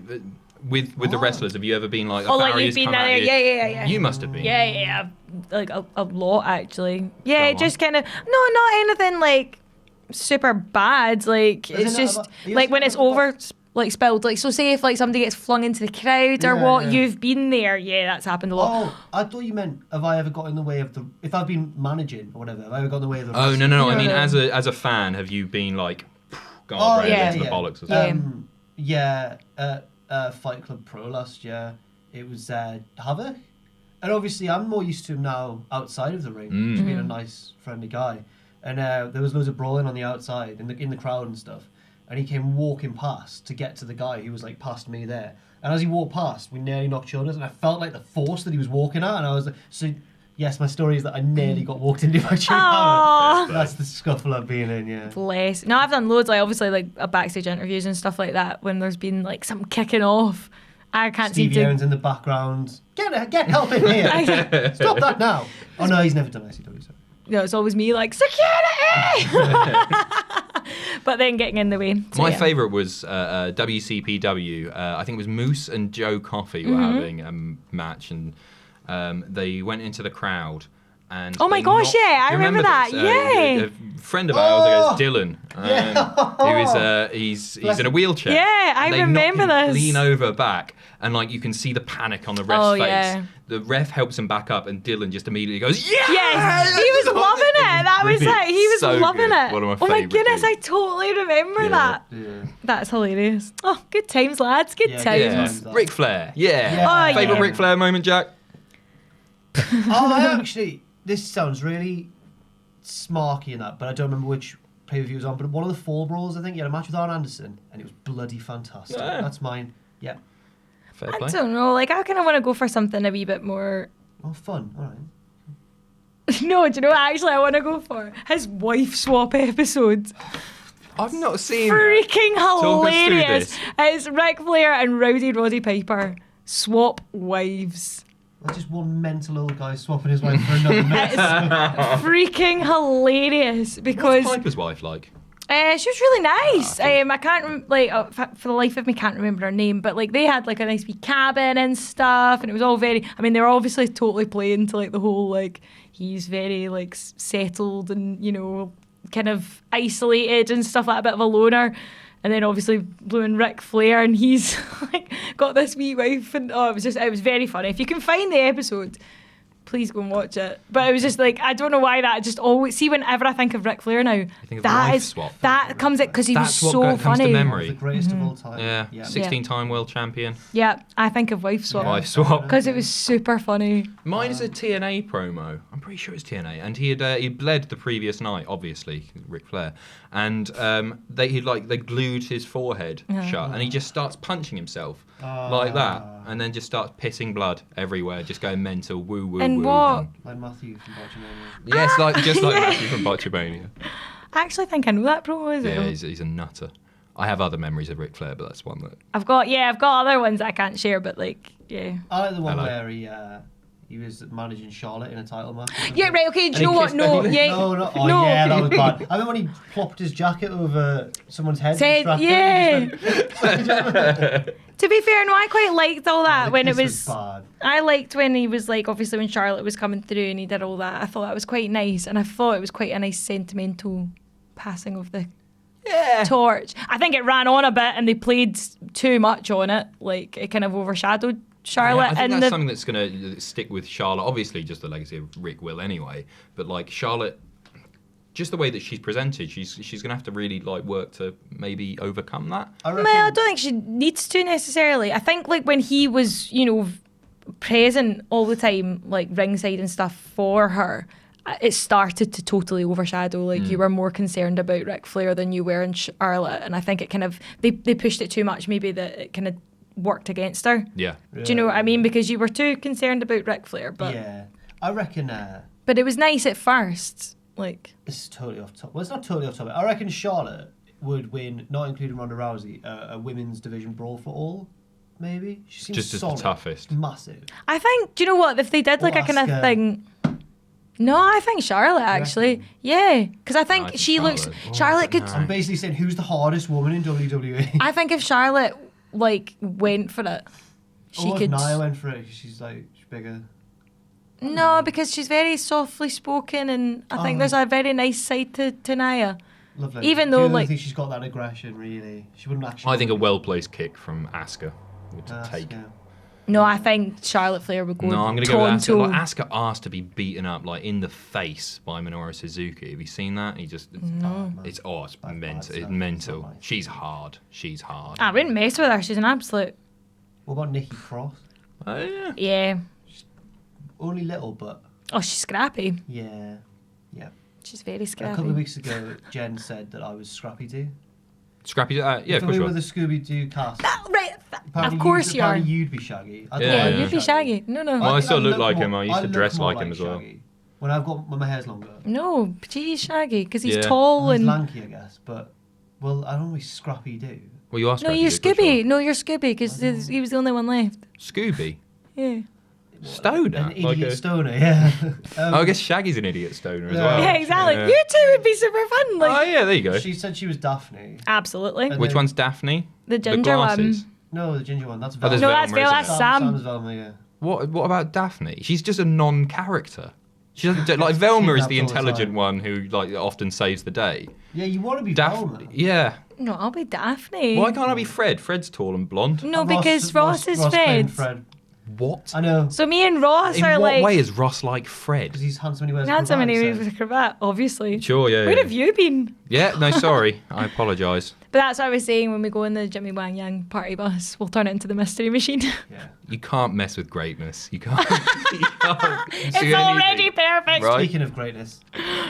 with the What? wrestlers. Have you ever been like? Oh, a like barrier's you've been come at there? you? Yeah. You must have been. Yeah. Like a lot actually. Yeah, Go just kind of not anything like super bad. Like Is it's it not just about- are you like when saying it's about- over. Like spilled, like so. Say if like somebody gets flung into the crowd or Yeah, what, yeah. you've been there. Yeah, that's happened a lot. Oh, I thought you meant have I ever got in the way of the? If I've been managing or whatever, have I ever got in the way of the? Oh no! I mean, No. as a fan, have you been like gone Oh, right yeah, into the yeah. bollocks or Yeah. something? Fight Club Pro last year. It was Havoc, and obviously I'm more used to him now outside of the ring, just being a nice, friendly guy. And there was loads of brawling on the outside in the crowd and stuff. And he came walking past to get to the guy who was like past me there. And as he walked past, we nearly knocked shoulders, and I felt like the force that he was walking at. And I was like, so yes, my story is that I nearly got walked into by Jim Aw. Havoc. That's the scuffle I've been in, yeah. Bless. No, I've done loads, like obviously like backstage interviews and stuff like that when there's been like some kicking off. I can't Stevie seem Aaron's to. in the background. Get help in here. Stop that now. Oh no, he's never done ICW. So. No, it's always me like security. But then getting in the way. So, My yeah. favourite was WCPW. I think it was Moose and Joe Coffey were having a match, and they went into the crowd. And Oh my they gosh, yeah, I you remember that, this? yeah. A friend of ours, I guess, Dylan, Yeah. who is he's in a wheelchair. Yeah, I And they remember knock him this. Lean over back, and like you can see the panic on the ref's Oh, face. yeah. The ref helps him back up, and Dylan just immediately goes, "Yeah!" Yes, he was loving it. That was Brilliant. it. He was So loving good. it. One of my Oh my favourite goodness, dudes. I totally remember Yeah. that. Yeah. That's hilarious. Oh, good times, lads. Good Yeah, times. good Yeah, times. Ric Flair. Yeah. Yeah. Oh, Favorite yeah. Ric Flair moment, Jack? Oh, I actually. This sounds really smarky and that, but I don't remember which pay-per-view it was on. But one of the Fall Brawls, I think, he had a match with Arn Anderson, and it was bloody fantastic. Yeah. That's mine. Yeah. Fair I play. don't know. Like, I kind of want to go for something a wee bit more. Oh, fun. All right. No, do you know what actually I want to go for? His wife swap episode. I've not seen that. Freaking Talk us through hilarious. this. It's Ric Flair and Rowdy Roddy Piper swap wives. That's just one mental old guy swapping his wife for another It's mental. freaking hilarious because What's Piper's wife like? She was really nice. I can't for the life of me can't remember her name, but like they had like a nice wee cabin and stuff, and it was all very. I mean, they were obviously totally playing to like the whole like he's very like settled and kind of isolated and stuff, like a bit of a loner. And then obviously blowing Ric Flair, and he's like got this wee wife, and it was very funny. If you can find the episode, please go and watch it. But it was just like, I don't know why that just always, see, whenever I think of Ric Flair now, that comes out because he was so funny. Comes to memory. The greatest of all time. Yeah, 16-time world champion. Yeah, I think of Wife Swap. Wife Swap. Because it was super funny. Mine is a TNA promo. I'm pretty sure it's TNA. And he bled the previous night, obviously, Ric Flair. And they glued his forehead shut, and he just starts punching himself like that, and then just starts pissing blood everywhere, just going mental, woo woo and woo. What? Like Matthew from Botchamania. Yes, like Matthew from Botchamania. I actually think I know that promo. Is it? Yeah, he's a nutter. I have other memories of Ric Flair, but that's one that I've got other ones that I can't share, but like, yeah. I like the one where he was managing Charlotte in a title match. Yeah, right, okay, do you know what? No, yeah. No. Oh, yeah, that was bad. I remember when he plopped his jacket over someone's head. Yeah. To be fair, no, I quite liked all that when it was bad. I liked when he was like, obviously when Charlotte was coming through and he did all that. I thought that was quite nice, and I thought it was quite a nice sentimental passing of the torch. I think it ran on a bit and they played too much on it. Like, it kind of overshadowed Charlotte. I think that's something that's going to stick with Charlotte. Obviously, just the legacy of Rick will anyway. But like Charlotte, just the way that she's presented, she's going to have to really like work to maybe overcome that. I don't think she needs to necessarily. I think like when he was, present all the time, like ringside and stuff for her, it started to totally overshadow. Like you were more concerned about Ric Flair than you were in Charlotte, and I think it kind of they pushed it too much. Maybe that it kind of worked against her. Yeah. Do you know what I mean? Because you were too concerned about Ric Flair. But yeah, I reckon. But it was nice at first. Like, this is totally off topic. Well, it's not totally off topic. I reckon Charlotte would win, not including Ronda Rousey, a women's division brawl for all. Maybe she seems just solid, as the toughest. Massive. I think. Do you know what? If they did like a kind of thing. No, I think Charlotte actually. Yeah, because I think Charlotte could. I'm basically saying who's the hardest woman in WWE. I think if Charlotte like went for it, she could. If Nia went for it, she's bigger. No, because she's very softly spoken, and I think there's a very nice side to Nia. Lovely. Even though, I think she's got that aggression. Really, she wouldn't actually. I think a well-placed kick from Asuka would take. No, I think Charlotte Flair would go. No, I'm going to go with Asuka. Like, Asuka asked to be beaten up like in the face by Minoru Suzuki. Have you seen that? It's mental. Nice. She's hard. I wouldn't mess with her. She's an absolute. What about Nikki Cross? Oh yeah. Yeah. Only little, but. Oh, she's scrappy. Yeah. She's very scrappy. A couple of weeks ago, Jen said that I was Scrappy Doo. Scrappy, yeah, for sure. With the Scooby-Doo cast. Right, of course you are. Apparently you'd be Shaggy. You'd be Shaggy. No. Well, I still look like him. I used to dress like him as well. Shaggy. When my hair's longer. No, but he's Shaggy because he's tall and lanky, I guess. But I'm always Scrappy Doo. Well, you are Scrappy. No, you're Scooby. No, you're Scooby because he was the only one left. Scooby. Yeah. Stoner? An idiot stoner, yeah. I guess Shaggy's an idiot stoner as well. Yeah, exactly. Yeah. You two would be super fun. Like. Oh, yeah, there you go. She said she was Daphne. Absolutely. Which one's Daphne? The ginger one. No, the ginger one. That's Velma. No, that's Velma. That's Sam. Sam's Velma, yeah. What about Daphne? She's just a non-character. She doesn't like Velma is the intelligent one who like often saves the day. Yeah, you want to be Velma. Yeah. No, I'll be Daphne. Why can't I be Fred? Fred's tall and blonde. No, because Ross is Fred. What? I know. So me and Ross are like. In what way is Ross like Fred? Because he's handsome and he wears a handsome and he wears a cravat, obviously. Sure, yeah. Where have you been? Yeah, no, sorry. I apologise. But that's what I was saying when we go in the Jimmy Wang Yang party bus. We'll turn it into the mystery machine. Yeah. You can't mess with greatness. You can't. It's already perfect. Right? Speaking of greatness,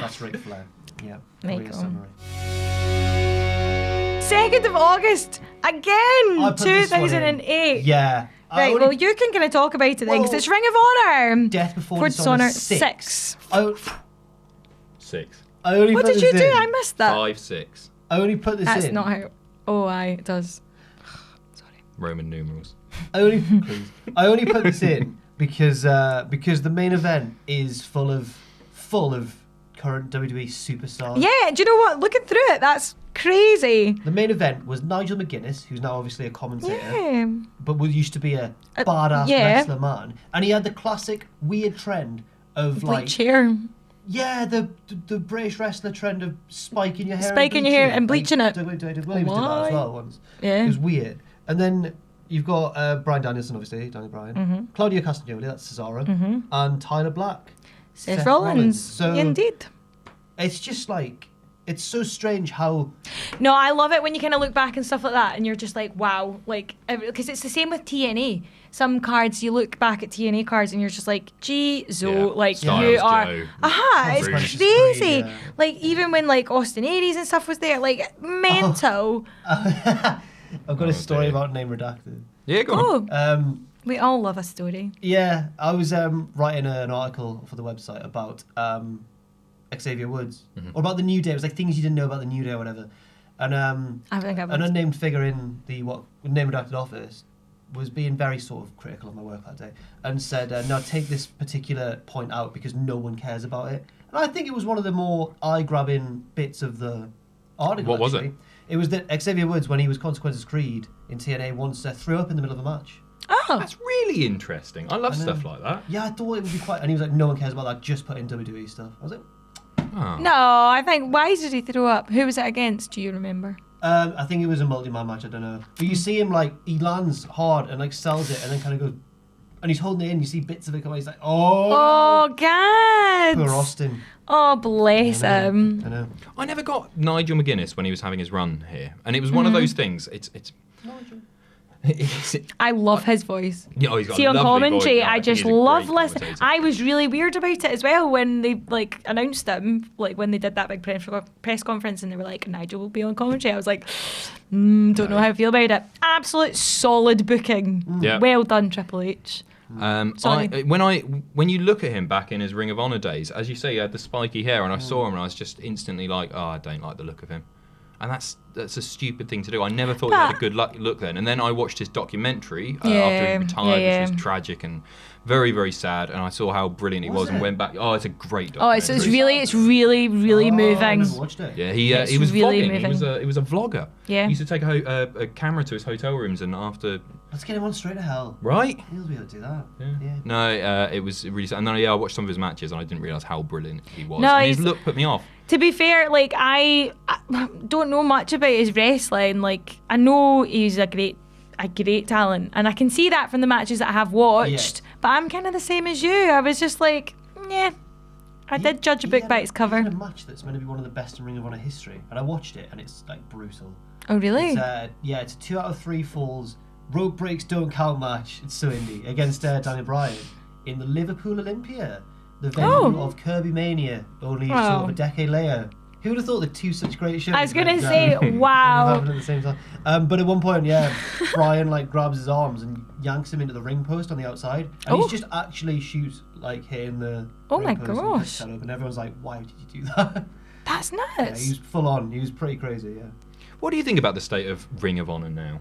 that's Ric Flair. Yeah. Make summary. 2nd of August, again, 2008. Yeah. Right, well, you can kind of talk about it then, because it's Ring of Honor. Death Before Dishonor 6. 6. What did you do? I missed that. 5, 6. I only put this in. That's not how. Oh, it does. Sorry. Roman numerals. I only put this in because the main event is full of current WWE superstars. Yeah, do you know what? Looking through it, that's crazy. The main event was Nigel McGuinness, who's now obviously a commentator, Yeah. but used to be a badass wrestler man. And he had the classic weird trend of like... Bleach hair. Yeah, the British wrestler trend of spiking your hair Spiking your hair and bleaching it. Williams did that as well once. Yeah. It was weird. And then you've got Bryan Danielson, obviously, Daniel Bryan, Claudio Castagnoli, that's Cesaro, and Tyler Black. Seth Rollins. So Indeed. it's just like, it's so strange how... No, I love it when you kind of look back and stuff like that and you're just like, wow. Like, because it's the same with TNA. Some cards, you look back at TNA cards and you're just like, gee, like, Styles, you are... Joe, it's Bruce. crazy. Yeah. Like, even when, like, Austin Aries and stuff was there, like, mental. I've got a story dear. about name redacted. Yeah, go on. Oh, we all love a story. Yeah, I was writing an article for the website about Xavier Woods, or about the New Day. It was like things you didn't know about the New Day or whatever. And I think I've an unnamed figure in the name redacted office was being very sort of critical of my work that day and said, "No, take this particular point out because no one cares about it." And I think it was one of the more eye-grabbing bits of the article. What was it? It was that Xavier Woods, when he was Consequences Creed in TNA, once threw up in the middle of a match. Oh. That's really interesting. I love stuff like that. Yeah, I thought it would be quite... And he was like, no one cares about that, just put in WWE stuff. I was like... Oh. No, I think, why did he throw up? Who was it against? Do you remember? I think it was a multi-man match, I don't know. But you see him, like, he lands hard and, like, sells it and then kind of goes... And he's holding it in, you see bits of it come out, he's like, Oh, no. God. Poor Austin. Oh, bless him. I know. I never got Nigel McGuinness when he was having his run here. And it was one of those things. It's I love his voice. Yeah, he's got See, a on lovely commentary, voice. I just He's a love great listening. commentator. I was really weird about it as well when they like announced him, like when they did that big press conference and they were like, Nigel will be on commentary. I was like, don't know how I feel about it. Absolute solid booking. Yeah. Well done, Triple H. Sorry. When you look at him back in his Ring of Honor days, as you say, he had the spiky hair, and I saw him, and I was just instantly like, I don't like the look of him. And that's a stupid thing to do. I never thought he had a good look then. And then I watched his documentary after he retired, which was tragic and very, very sad. And I saw how brilliant he was and went back. Oh, it's a great documentary. It's really moving. I never watched it. Yeah, he was really vlogging. moving. He was a vlogger. Yeah. He used to take a camera to his hotel rooms and after... Let's get him on straight to hell. Right? He'll be able to do that. Yeah. No, it was really sad. And then I watched some of his matches and I didn't realise how brilliant he was. No, and his look put me off. To be fair, like I don't know much about his wrestling. Like I know he's a great talent, and I can see that from the matches that I have watched. But I'm kind of the same as you. I was just like, yeah. I did judge a book by its cover. He had a match that's meant to be one of the best in Ring of Honor history, and I watched it, and it's like brutal. Oh really? It's a 2 out of 3 falls, rope breaks don't count match. It's so indie against Daniel Bryan in the Liverpool Olympia. The venue of Kirby Mania, only sort of a decade later. Who would have thought that two such great shows? I was gonna say, wow. Happen at the same time. But at one point, Brian like grabs his arms and yanks him into the ring post on the outside, and he's just actually shoots like hitting the. Oh my ring post gosh! And everyone's like, "Why did you do that?" That's nuts. Yeah, he was full on. He was pretty crazy. Yeah. What do you think about the state of Ring of Honor now?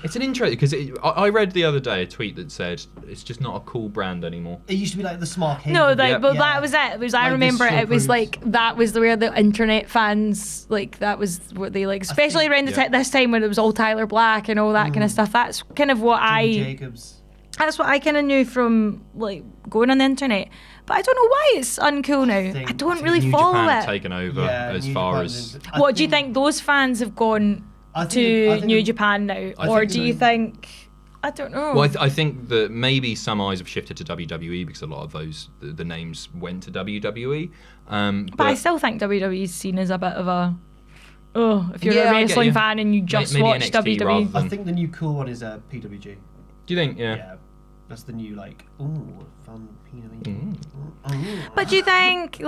It's an interesting because I read the other day a tweet that said it's just not a cool brand anymore. It used to be like the smart cable. No, that was it. It was I remember it was like that was where the internet fans like that was what they like, especially around this time when it was all Tyler Black and all that kind of stuff. That's kind of what Jacobs. That's what I kind of knew from like going on the internet. But I don't know why it's uncool now. I don't really New follow Japan it. taken over as New far Japan as. What do you think those fans have gone to New Japan now, or do you think? I don't know. Well, I think that maybe some eyes have shifted to WWE because a lot of those the names went to WWE. But I still think WWE is seen as a bit of a. Oh, if you're a wrestling fan and you just maybe watch NXT WWE. I think the new cool one is PWG. Do you think? Yeah. That's the new fun PWG. But do you think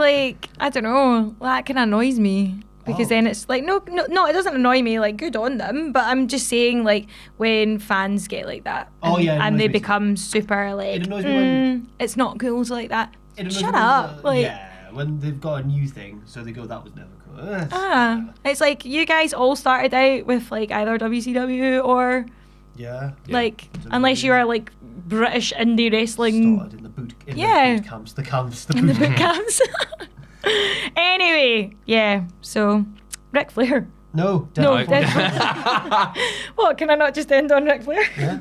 I don't know, that kind of annoys me. Because then it's like, no, it doesn't annoy me, like, good on them, but I'm just saying, like, when fans get like that, and they become super, like, it annoys me when it's not cool like that. Shut when up. When they've got a new thing, so they go, that was never cool. It's like, you guys all started out with, like, either WCW or, like, unless you are, like, British indie wrestling. Started in the boot camps, the boot camps. Anyway, yeah. So, Ric Flair. No, No, definitely. What? Can I not just end on Ric Flair? Yeah.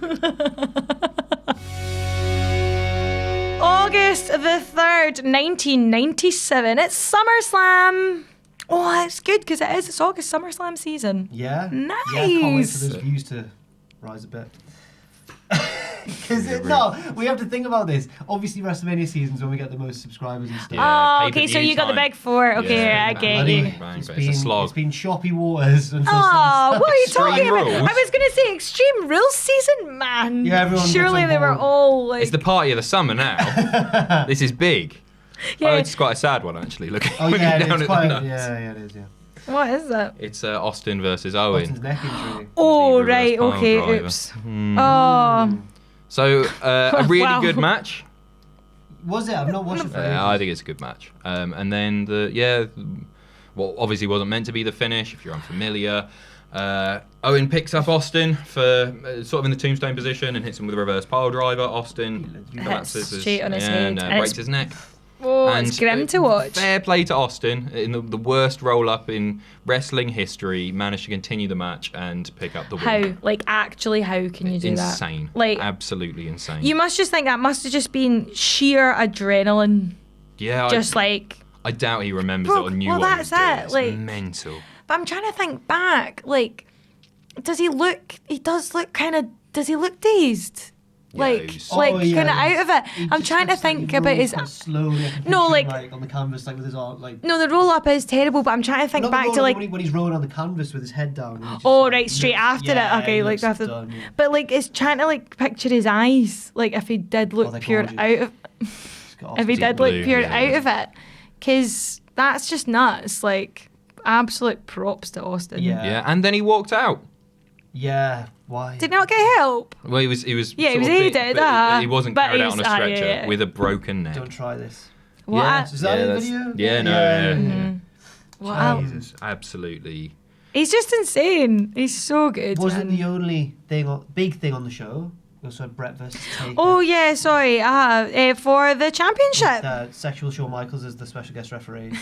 August the 3rd, 1997. It's SummerSlam. Oh, it's good because it is. It's August SummerSlam season. Yeah. Nice. Yeah, can't wait for those views to rise a bit. Because we have to think about this. Obviously, WrestleMania season's when we get the most subscribers and stuff. Oh, okay, pay-per-view so you got the time. big four. Okay, Yeah, I get Bloody- you. Bang, but it's a slog. It's been choppy waters. Until Oh, what are you Extreme talking about? Rules? I was going to say Extreme Rules season, man. Yeah, everyone gets Surely on they were board. all like. It's the party of the summer now. This is big. Yeah. Oh, it's quite a sad one actually. Looking Oh yeah, down it's at quite. the notes. Yeah, it is. Yeah. What is that? It's Austin versus Owen. Austin's neck injury. Oh, reverse right. pile Okay. driver. Oops. Hmm. Oh. So a really Wow. good match. Was it? I've not watched it for I ages. think it's a good match. And then what obviously wasn't meant to be the finish, if you're unfamiliar. Owen picks up Austin for sort of in the tombstone position and hits him with a reverse pile driver. Austin collapses straight on his head, and and breaks it's- his neck. Oh, And it's grim to watch. Fair play to Austin in the worst roll-up in wrestling history. Managed to continue the match and pick up the win. How? Like, actually, how can you do that? Insane. Like, Absolutely insane. you must just think that must have just been sheer adrenaline. yeah, Just like. I doubt he remembers Bro, it or knew well, what he was that's doing. it, It's like- mental. But I'm trying to think back. Like, does he look dazed? Yeah, Like, he's- kind of yeah, out of it. he I'm just trying to looks like think he about rolls his. quite slowly. I can No, picture him, like- on the canvas, like with his arm, like. No, the roll up is terrible, but I'm trying to think Not the back to roll-up, like. when he's rolling on the canvas with his head down. and he just, Oh, like, right, straight looks- after yeah, it. Okay, he like looks after. done, yeah. But like, it's trying to like picture his eyes, like if he did look they're peered gorgeous. out of, He's got if he Austin. did look blue, peered yeah. out of it, because that's just nuts. Like, absolute props to Austin. Yeah. Yeah, and then he walked out. Yeah, why? Did not get help. Well, he was. Yeah, he sort was of aided, but he wasn't but carried out on a he's- stretcher yeah. with a broken neck. Don't try this. What? Yeah. Is that Yeah, a that's- video? yeah, no, yeah. Wow. Jesus. Absolutely. He's just insane. He's so good. Wasn't man. the only big thing on the show. We also had Brett versus Taker. Oh yeah, sorry. For the championship. Sexual Shawn Michaels as the special guest referee.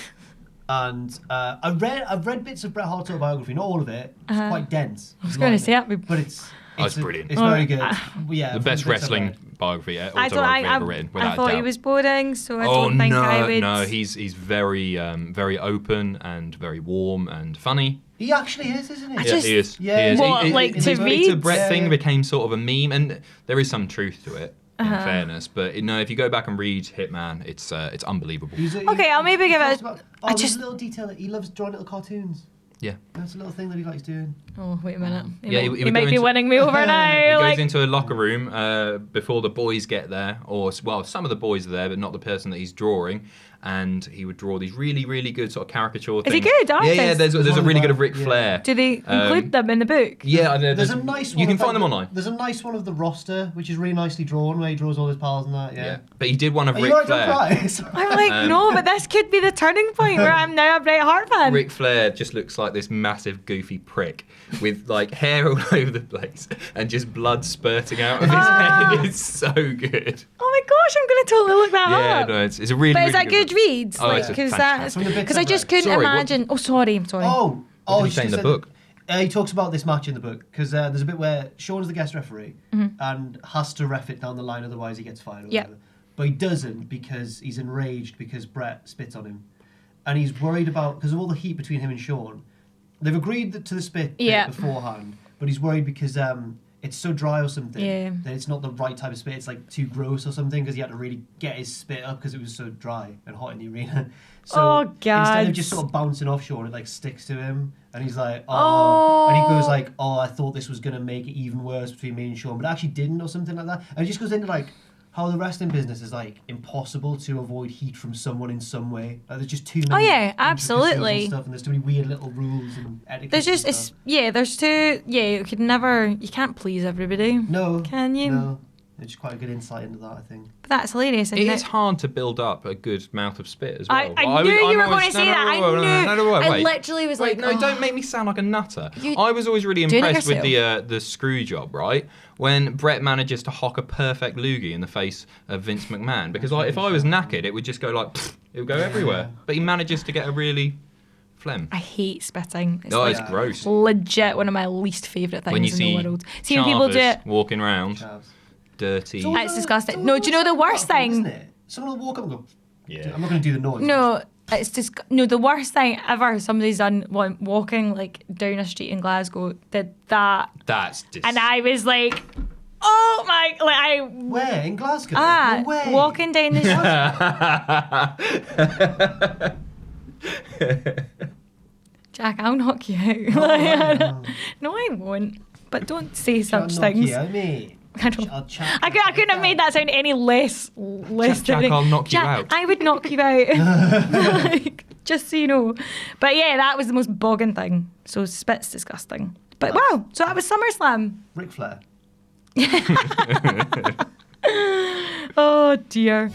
And I've read bits of Bret Hart's autobiography, not all of it. It's quite dense. I was going to say that. but it's brilliant. It's very good. Oh, Yeah, The from best bits I've wrestling read. biography, I autobiography thought ever written, without I thought a doubt. he was boring, so I Oh don't think no, I would. no, he's very very open and very warm and funny. He actually is, isn't he? I Yeah, just- he is. Yeah. He is. What, He- like, he- to the read? Peter Brett Yeah, thing yeah. became sort of a meme, and there is some truth to it. Uh-huh. In fairness, but no, if you go back and read Hitman, it's unbelievable. Okay, I'll maybe give it a- talks about- I there's just- a little detail that he loves drawing little cartoons. Yeah. That's a little thing that he likes doing. Oh wait a minute. He Yeah, might, he would might go be into- winning me over He now. goes Like, into a locker room before the boys get there, or well, some of the boys are there, but not the person that he's drawing. And he would draw these really, really good sort of caricature things. he good, Yeah, artist? yeah. There's a One really of good of the- Ric yeah. Flair. do they include them in the book? Yeah, There's a nice one. You can of, find like, them online. There's a nice one of the roster, which is really nicely drawn, where he draws all his pals and that. Yeah, Yeah. but he did one of Are you Ric alright? Flair. Don't cry. Sorry. I'm like, no, but this could be the turning point where I'm now a Bret Hart fan. Ric Flair just looks like this massive goofy prick with like hair all over the place and just blood spurting out of his head. It's so good. Oh my gosh, I'm gonna totally look that Yeah, up. no, it's a really. But is really that good book. reads? Oh, Like, it's a because fantastic- that's From the bits because I I've just read. couldn't Sorry, what- imagine. Oh, sorry, I'm sorry. Oh, What did you he say in should the have book? said- he talks about this match in the book because there's a bit where Sean's the guest referee and has to ref it down the line, otherwise he gets fired. Or Yep. whatever. But he doesn't because he's enraged because Brett spits on him, and he's worried about because of all the heat between him and Sean. They've agreed to the spit bit Yeah. beforehand, but he's worried because it's so dry or something Yeah. that it's not the right type of spit. It's like too gross or something because he had to really get his spit up because it was so dry and hot in the arena. So Oh, instead God. of just sort of bouncing off Sean, it like sticks to him, and he's like, Oh. and he goes like, "Oh, I thought this was gonna make it even worse between me and Sean, but it actually didn't," or something like that. And it just goes into like how the wrestling business is like impossible to avoid heat from someone in some way. Like, there's just too many. Oh, yeah, intricacies and absolutely. Stuff, and there's too many weird little rules and etiquette. There's just and it's stuff. yeah. There's two. Yeah, you can't please everybody. No. Can you? No. It's quite a good insight into that, I think. But that's hilarious, isn't It it? is hard to build up a good mouth of spit as well. I knew you were going to say that. I knew. I literally was Wait, like, no, don't make me sound like a nutter. You I was always really doing it impressed with the screw job, right? When Brett manages to hock a perfect loogie in the face of Vince McMahon, because like if I was knackered, it would just go like, it would go everywhere. But he manages to get a really phlegm. I hate spitting. It's gross. Legit one of my least favourite things When you in see the world. See when people do it. walking around, Chavs. dirty. It's disgusting. No, do you know the worst thing? Isn't it? Someone will walk up and go, Yeah. I'm not going to do the noise. No, it's just the worst thing ever. Somebody's done walking like down a street in Glasgow did that, That's and I was like, oh my! Like Where? In Glasgow? No way. walking down the street. Jack, I'll knock you out. No, I won't. But don't say such things. I'll I couldn't have made that sound any less Jack, I'll knock you Jack, out. I would knock you out. Like, just so you know. But yeah, that was the most bogging thing. So spit's disgusting. But wow, so that was SummerSlam. Ric Flair. Oh dear.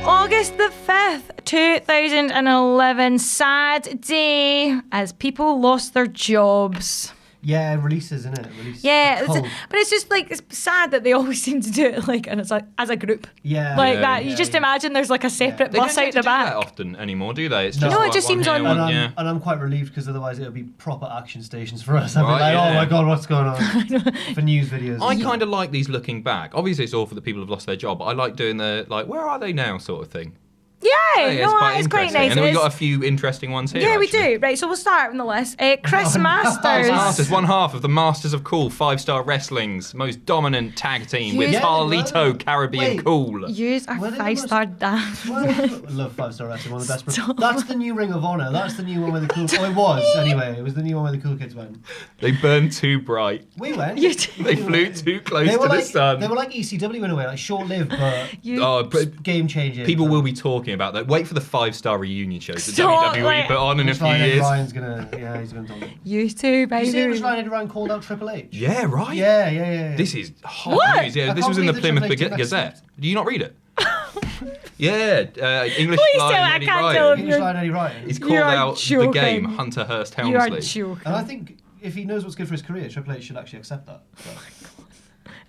August the 5th, 2011. Sad day as people lost their jobs. Yeah, releases, isn't it? Yeah, but it's just like, it's sad that they always seem to do it like, and it's like as a group. Yeah. Like Yeah, that. You just imagine there's like a separate They bus don't out get to the do that back. often anymore, do they? It's No. just No, it like just one seems here, on- one- And yeah. I'm quite relieved because otherwise it would be proper action stations for us. I'd be Right, like, yeah. oh my god, what's going on? For news videos. I kind of like these looking back. Obviously, it's awful that people have lost their job, but I like doing the, like, where are they now sort of thing. Yeah, Yeah, no, it's quite interesting. nice. And then we've It is- got a few interesting ones here. Yeah, we actually. do. Right, so we'll start on the list. Chris Oh, no. Masters. Masters, one half of the Masters of Cool 5-star wrestling's most dominant tag team with Yeah, Carlito well, Caribbean wait. Cool. Use a Well, they 5-star daft. Well, I love 5-star wrestling, one of the best. Stop. That's the new Ring of Honor. That's the new one where the cool. Oh, it was anyway. It was the new one where the cool kids went. They burn too bright. We went. You did. They flew too close They to were the like sun. they were like ECW in a way, like short-lived, but You, But game changing. people will be talking about that. Wait for the 5-star reunion shows that Stop, WWE like- put on in a few Ryan years. Ryan's gonna, yeah, he's gonna talk. used to, baby. You see, it was Ryan Ryan called out Triple H. Yeah, right. Yeah. This is hot What? news. Yeah, I this can't was in the believe the Plymouth Triple H Gazette. accept. Do you not read it? Yeah, English Please Lion tell me I Eddie can't tell Ryan. him. English Ryan Eddie Ryan. He's You called are out the joking. game Hunter Hearst You are Helmsley. joking. And I think if he knows what's good for his career, Triple H should actually accept that. So,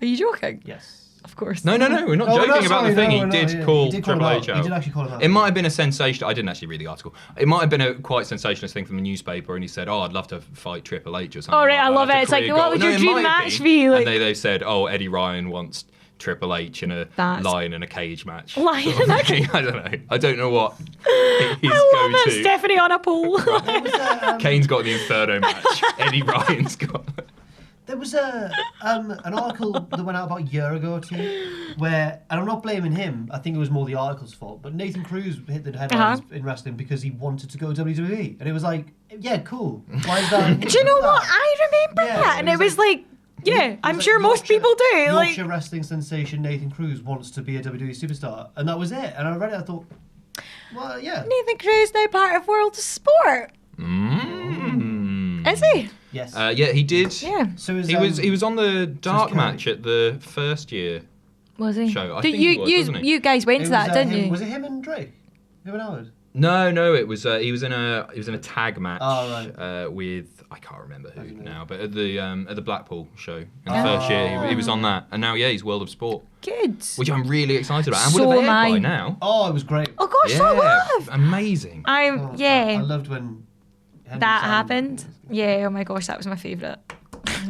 Are you joking? yes. Of course. No, we're not Oh, joking no, about sorry, the thing. no, He no, did yeah. call He did call Triple him H out. out. He did actually call him out. It might have been a sensation. I didn't actually read the article. It might have been a quite sensationalist thing from the newspaper, and he said, "Oh, I'd love to fight Triple H or something." Oh, right, I like love that. it. It's like, Career what goal. would No, your it dream might have match been. be? Like- And they said, "Oh, Eddie Ryan wants Triple H in a That's- lion in a cage match." Lion sort of in a thing. I don't know. I don't know what his I love it. go-to. Stephanie on a pole. There was a, Kane's got the Inferno match. Eddie Ryan's got. there was an article that went out about a year ago or two where, and I'm not blaming him, I think it was more the article's fault, but Nathan Cruz hit the headlines in wrestling because he wanted to go to WWE. And it was like, yeah, cool. Why is that? Do you know what? I remember Yeah, that, and it was like, yeah, It I'm was sure like most people do. Yorkshire Like, wrestling sensation Nathan Cruz wants to be a WWE superstar. And that was it. And I read it, I thought, well, yeah. Nathan Cruz now part of World of Sport. Is he? Yes. Yeah, he did. Yeah. So is, He was on the dark Kelly. match at the first year. Was he? Show. I Did think you, he was, wasn't he? you guys went to that, didn't him, you? Was it him and Drake? Him and Howard? No, it was he was in a tag match Oh, right. with I can't remember who know. now, but at the Blackpool show in the first year he was on that, and now he's World of Sport, Good. which I'm really excited about, and So would have am aired by I. now. Oh, it was great. Oh gosh, so love. Amazing. I'm Oh, I yeah. loved when Henry That sang. happened. Yeah. Oh my gosh, that was my favourite.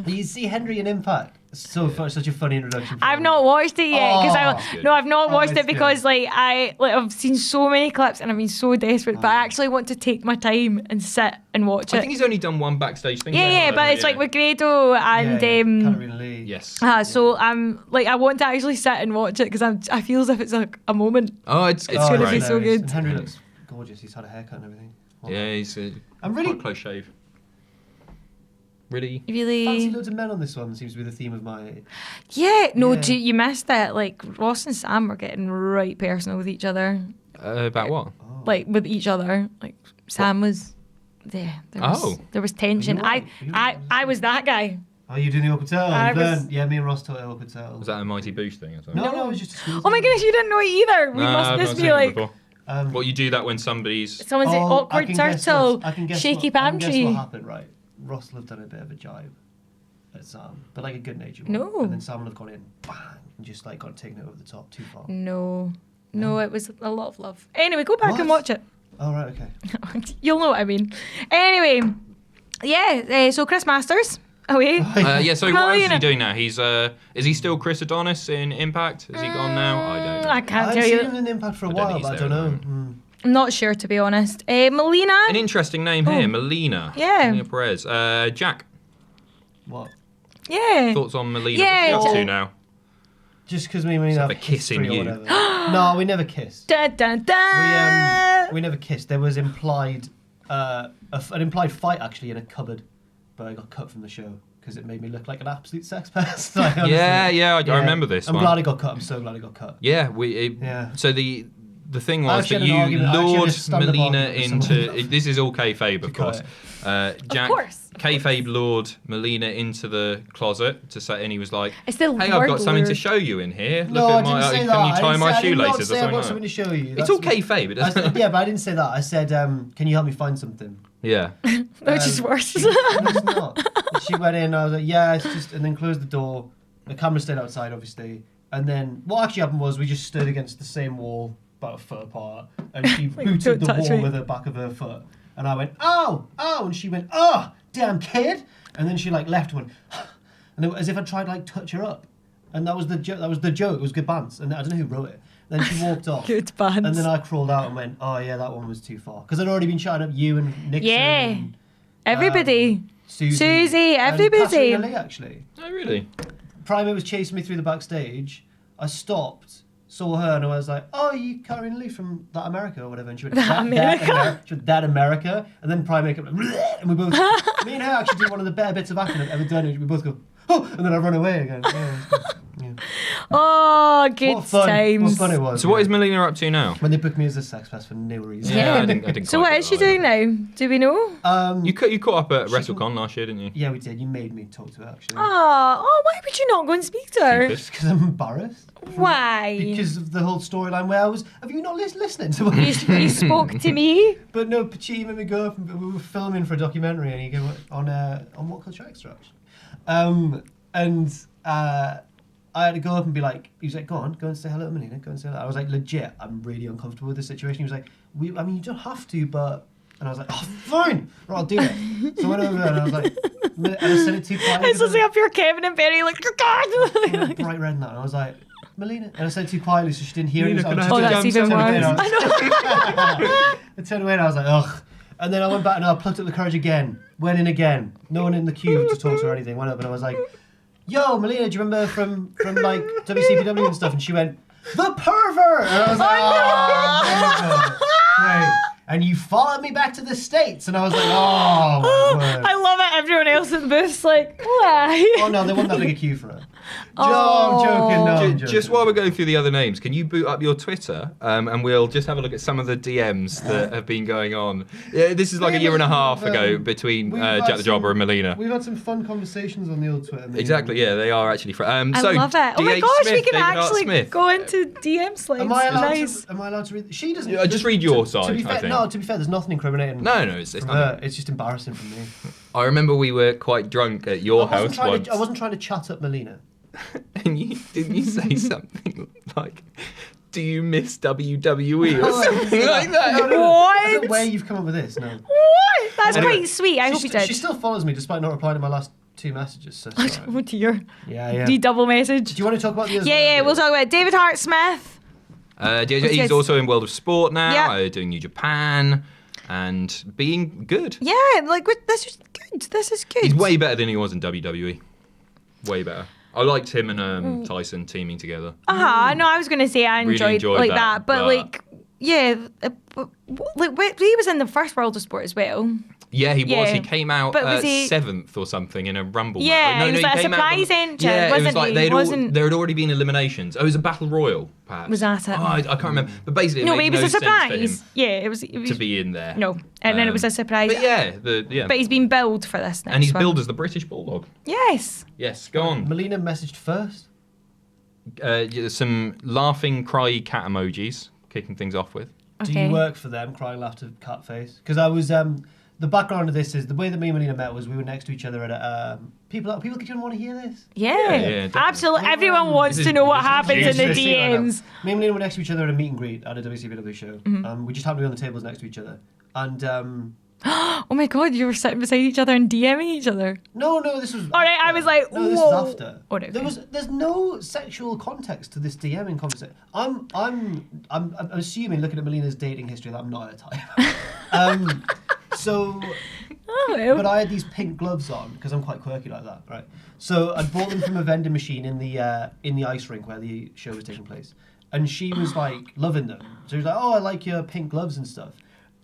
You see Henry in Impact. Such a funny introduction. for I've him. not watched it yet because That's good. I've not Oh, watched it's it because I've seen so many clips and I've been so desperate, but I actually want to take my time and sit and watch I it. think he's only done one backstage thing. Yeah, but it's like with Grado and Katarina Lee. yes. so I'm like I want to actually sit and watch it because I feel as if it's like a moment. Oh, it's gonna great. be so hilarious. good. And Henry looks gorgeous. He's had a haircut and everything. Well, Yeah, he's I'm really quite close shave. Really. fancy Really, loads of men on this one. Seems to be the theme of my. yeah. No, Yeah. you missed it. Like Ross and Sam were getting right personal with each other, About what? Oh. like with each other. Like Sam was there. There was, Oh. there was tension. Were you right? Were you right? I was that guy. Oh, you doing the awkward turtle? I You've was- learned. Yeah, me and Ross taught awkward turtle. Was that a Mighty Boosh thing or something? No, it was just a school Oh my goodness, you didn't know it either. We No, must I've just not be seen it like, before. Well, you do that when somebody's... someone's an I awkward can guess turtle, I can guess shaky I palm can guess tree. what happened, right? Ross will have done a bit of a jibe at Sam, but like a good natured one. No. And then Sam will have gone in, bang, and just like got taken it over the top too far. No, it was a lot of love. Anyway, go back and What? watch it. Oh, right, okay. You'll know what I mean. Anyway, yeah, so Chris Masters, away. So what else is Melina. he doing now? He's is he still Chris Adonis in Impact? Has he gone now? I don't know. I can't I've tell seen you. him in Impact for a I don't while, think but I he's don't there know. at the I'm not sure, to be honest. Melina. An interesting name here, Melina. Yeah. Melina Perez. Jack, What? Yeah. thoughts on Melina? Yeah, What's she up to Jack. now? Just because we have have a kissing history or you. whatever. No, we never kissed. Dun, dun, dun. We never kissed. There was implied an implied fight actually in a cupboard, but I got cut from the show because it made me look like an absolute sex pest. Like, honestly. I remember this I'm one. glad I got cut. I'm so glad I got cut. Yeah, So the thing was actually that had an you argument- I actually had a lured stand-up Melina argument with into. someone. This is all kayfabe, of course. Jack, course. kayfabe lured Melina into the closet to say, and he was like, It's the "Hey, I've word got something to lured. show you in here. No, Look I at my. didn't say Can that. you tie my I did not shoelaces or say I've got something?" something to show you. It's all kayfabe. It doesn't. Yeah, but I didn't say that. I said, can you help me find something? Yeah. Which is worse. No, it's not. And she went in, I was like, yeah, it's just, and then closed the door. The camera stayed outside, obviously. And then what actually happened was we just stood against the same wall, about a foot apart, and she booted the don't touch wall me. with the back of her foot. And I went, oh, and she went, oh, damn kid. And then she like left one, and then, as if I tried to like touch her up. And that was the joke. That was the joke. It was good bands, and I don't know who wrote it. Then she walked off. Good bands. And then I crawled out and went, oh yeah, that one was too far, because I'd already been chatting up you and Nixon. Yeah. And, Everybody. Susie, and everybody. Katrina Lee, actually. Oh, really? Primate was chasing me through the backstage. I stopped, saw her, and I was like, "Oh, you Katrina Lee from That America or whatever?" And she went, That America? She went, That America. And then Primate kept like, "Bleh," and we both, me and her actually did one of the better bits of acting I've ever done. And we both go, "Oh," and then I run away again. Yeah, it was good. Yeah. Oh, good What fun! times. What fun it was. So what yeah. is Melina up to now? when they booked me as a sex pest for no reason? Yeah, I didn't So quite what get is she that doing either. now? Do we know? You caught up at WrestleCon last year, didn't you? Yeah, we did. You made me talk to her actually. Oh, why would you not go and speak to her? Stupid. Because I'm embarrassed. Why? Because of the whole storyline where I was. Have you not listening to what you spoke to me. But no, Pachi made me go up and we were filming for a documentary and he go on What Culture Extra actually. I had to go up and be like, he was like, go and say hello to Melina, go and say hello. I was like, legit, I'm really uncomfortable with this situation. He was like, I mean, you don't have to, but... And I was like, oh, fine, right, I'll do it. So I went over there and I was like, and I said it too quietly. It's just like up here, Kevin and Barry, like, oh God. Bright red and that. And I was like, Melina. And I said it too quietly so she didn't hear Melina, it. can I I have Oh, a that's jump even set? worse. I turned away and I was like, ugh. And then I went back and I plucked up the courage again. Went in again. No one in the queue to talk to or anything. Went up and I was like, yo, Melina, do you remember from like WCPW and stuff? And she went, the pervert! And I was like, great. And you followed me back to the States. And I was like, oh, my word. I love it. Everyone else in the booth's like, why? Oh, no, there wasn't that big a queue for it. Oh. I'm joking. No, I'm joking. Just while we're going through the other names, can you boot up your Twitter and we'll just have a look at some of the DMs that have been going on? Yeah, this is like a year and a half ago between We've had Jack the Jobber and Melina. We've had some fun conversations on the old Twitter. Exactly, yeah, they are actually. I So, love it. Oh my DH gosh, Smith, we can David Hart actually Smith. go into DM slides. Am I allowed Nice. to? Am I allowed to read? She doesn't. Yeah, just read your to side, be I fair, think. no, to be fair, there's nothing incriminating. No, it's from not. her. It's just embarrassing for me. I remember we were quite drunk at your house once. I wasn't trying to chat up Melina. And didn't you say something like, "Do you miss WWE?" or something like that? No, no, What? I don't know where you've come up with this. No. What? That's Anyway, quite sweet. I hope you did. She still follows me despite not replying to my last 2 messages. So sorry. Oh dear. Yeah. The double message. Do you want to talk about the? Yeah, we'll talk about it. David Hart Smith. He's yes. also in World of Sport now, Yeah. doing New Japan, and being good. Yeah, like this is good. This is good. He's way better than he was in WWE. Way better. I liked him and Tyson teaming together. No, I was gonna say I Really enjoyed like that, that, but but- like, yeah, like he was in the first World of Sport as well. Yeah, he was. Yeah. He came out But was he- 7th or something in a Rumble Yeah, match. he was like a came out surprise Rumble- entrant, Yeah, it was wasn't like he? there had already been eliminations. Oh, it was a Battle Royal, perhaps. Was that it? Oh, I can't remember. But basically, No, it but it made was a no sense for surprise. him Yeah, it was. to be in there. No, and then it was a surprise. But yeah, But he's been billed for this next and he's one. billed as the British Bulldog. Yes. Yes, go on. Melina messaged first. Some laughing, cry cat emojis, kicking things off with. Do Okay. you work for them? Crying laughter, cat face. Because I was the background of this is the way that me and Melina met was we were next to each other at a people didn't want to hear this. Yeah, definitely. Absolutely. Everyone wants to know what happens in the Seriously, right now. DMs. Me and Melina were next to each other at a meet and greet at a WCW show. Mm-hmm. We just happened to be on the tables next to each other. And Oh my god, you were sitting beside each other and DMing each other. no, this was. All right, I after. was like, no, this whoa. is after. Oh, okay. There's no sexual context to this DMing conversation. I'm assuming, looking at Melina's dating history, that I'm not her type. So. Oh, But I had these pink gloves on because I'm quite quirky like that, right? So I bought them from a vending machine in the ice rink where the show was taking place, and she was like loving them. So she was like, "Oh, I like your pink gloves and stuff."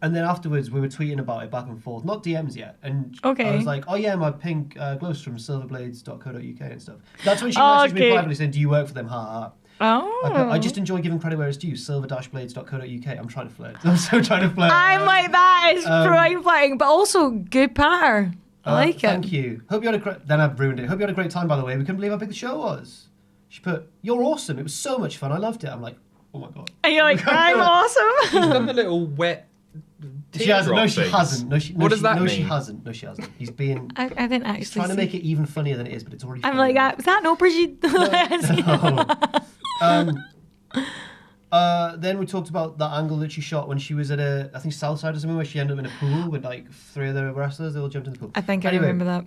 And then afterwards, we were tweeting about it back and forth, not DMs yet. And Okay. I was like, "Oh yeah, my pink gloves from silverblades.co.uk and stuff." That's when she messaged me Okay. privately saying, "Do you work for them?" Ha ha. Oh. I just enjoy giving credit where it's due. Silver-blades.co.uk. I'm trying to flirt. I'm so trying to flirt. I'm like that. It's prime flirting, but also good patter. I like it. Thank you. Hope you had a great. Then I've ruined it. Hope you had a great time. By the way, we couldn't believe how big the show was. She put, "You're awesome. It was so much fun. I loved it." I'm like, "Oh my god." And you're like, I'm He's awesome. done the little wet. She hasn't. No, teardrop she things. hasn't. What does that no, mean? she hasn't. No, she hasn't. He's being. I didn't actually He's trying to see. make it even funnier than it is, but it's already. I'm funny. like, was that an aubergine? Then we talked about that angle that she shot when she was at I think Southside or something, where she ended up in a pool with like 3 other wrestlers. They all jumped in the pool. I think Anyway, I remember that.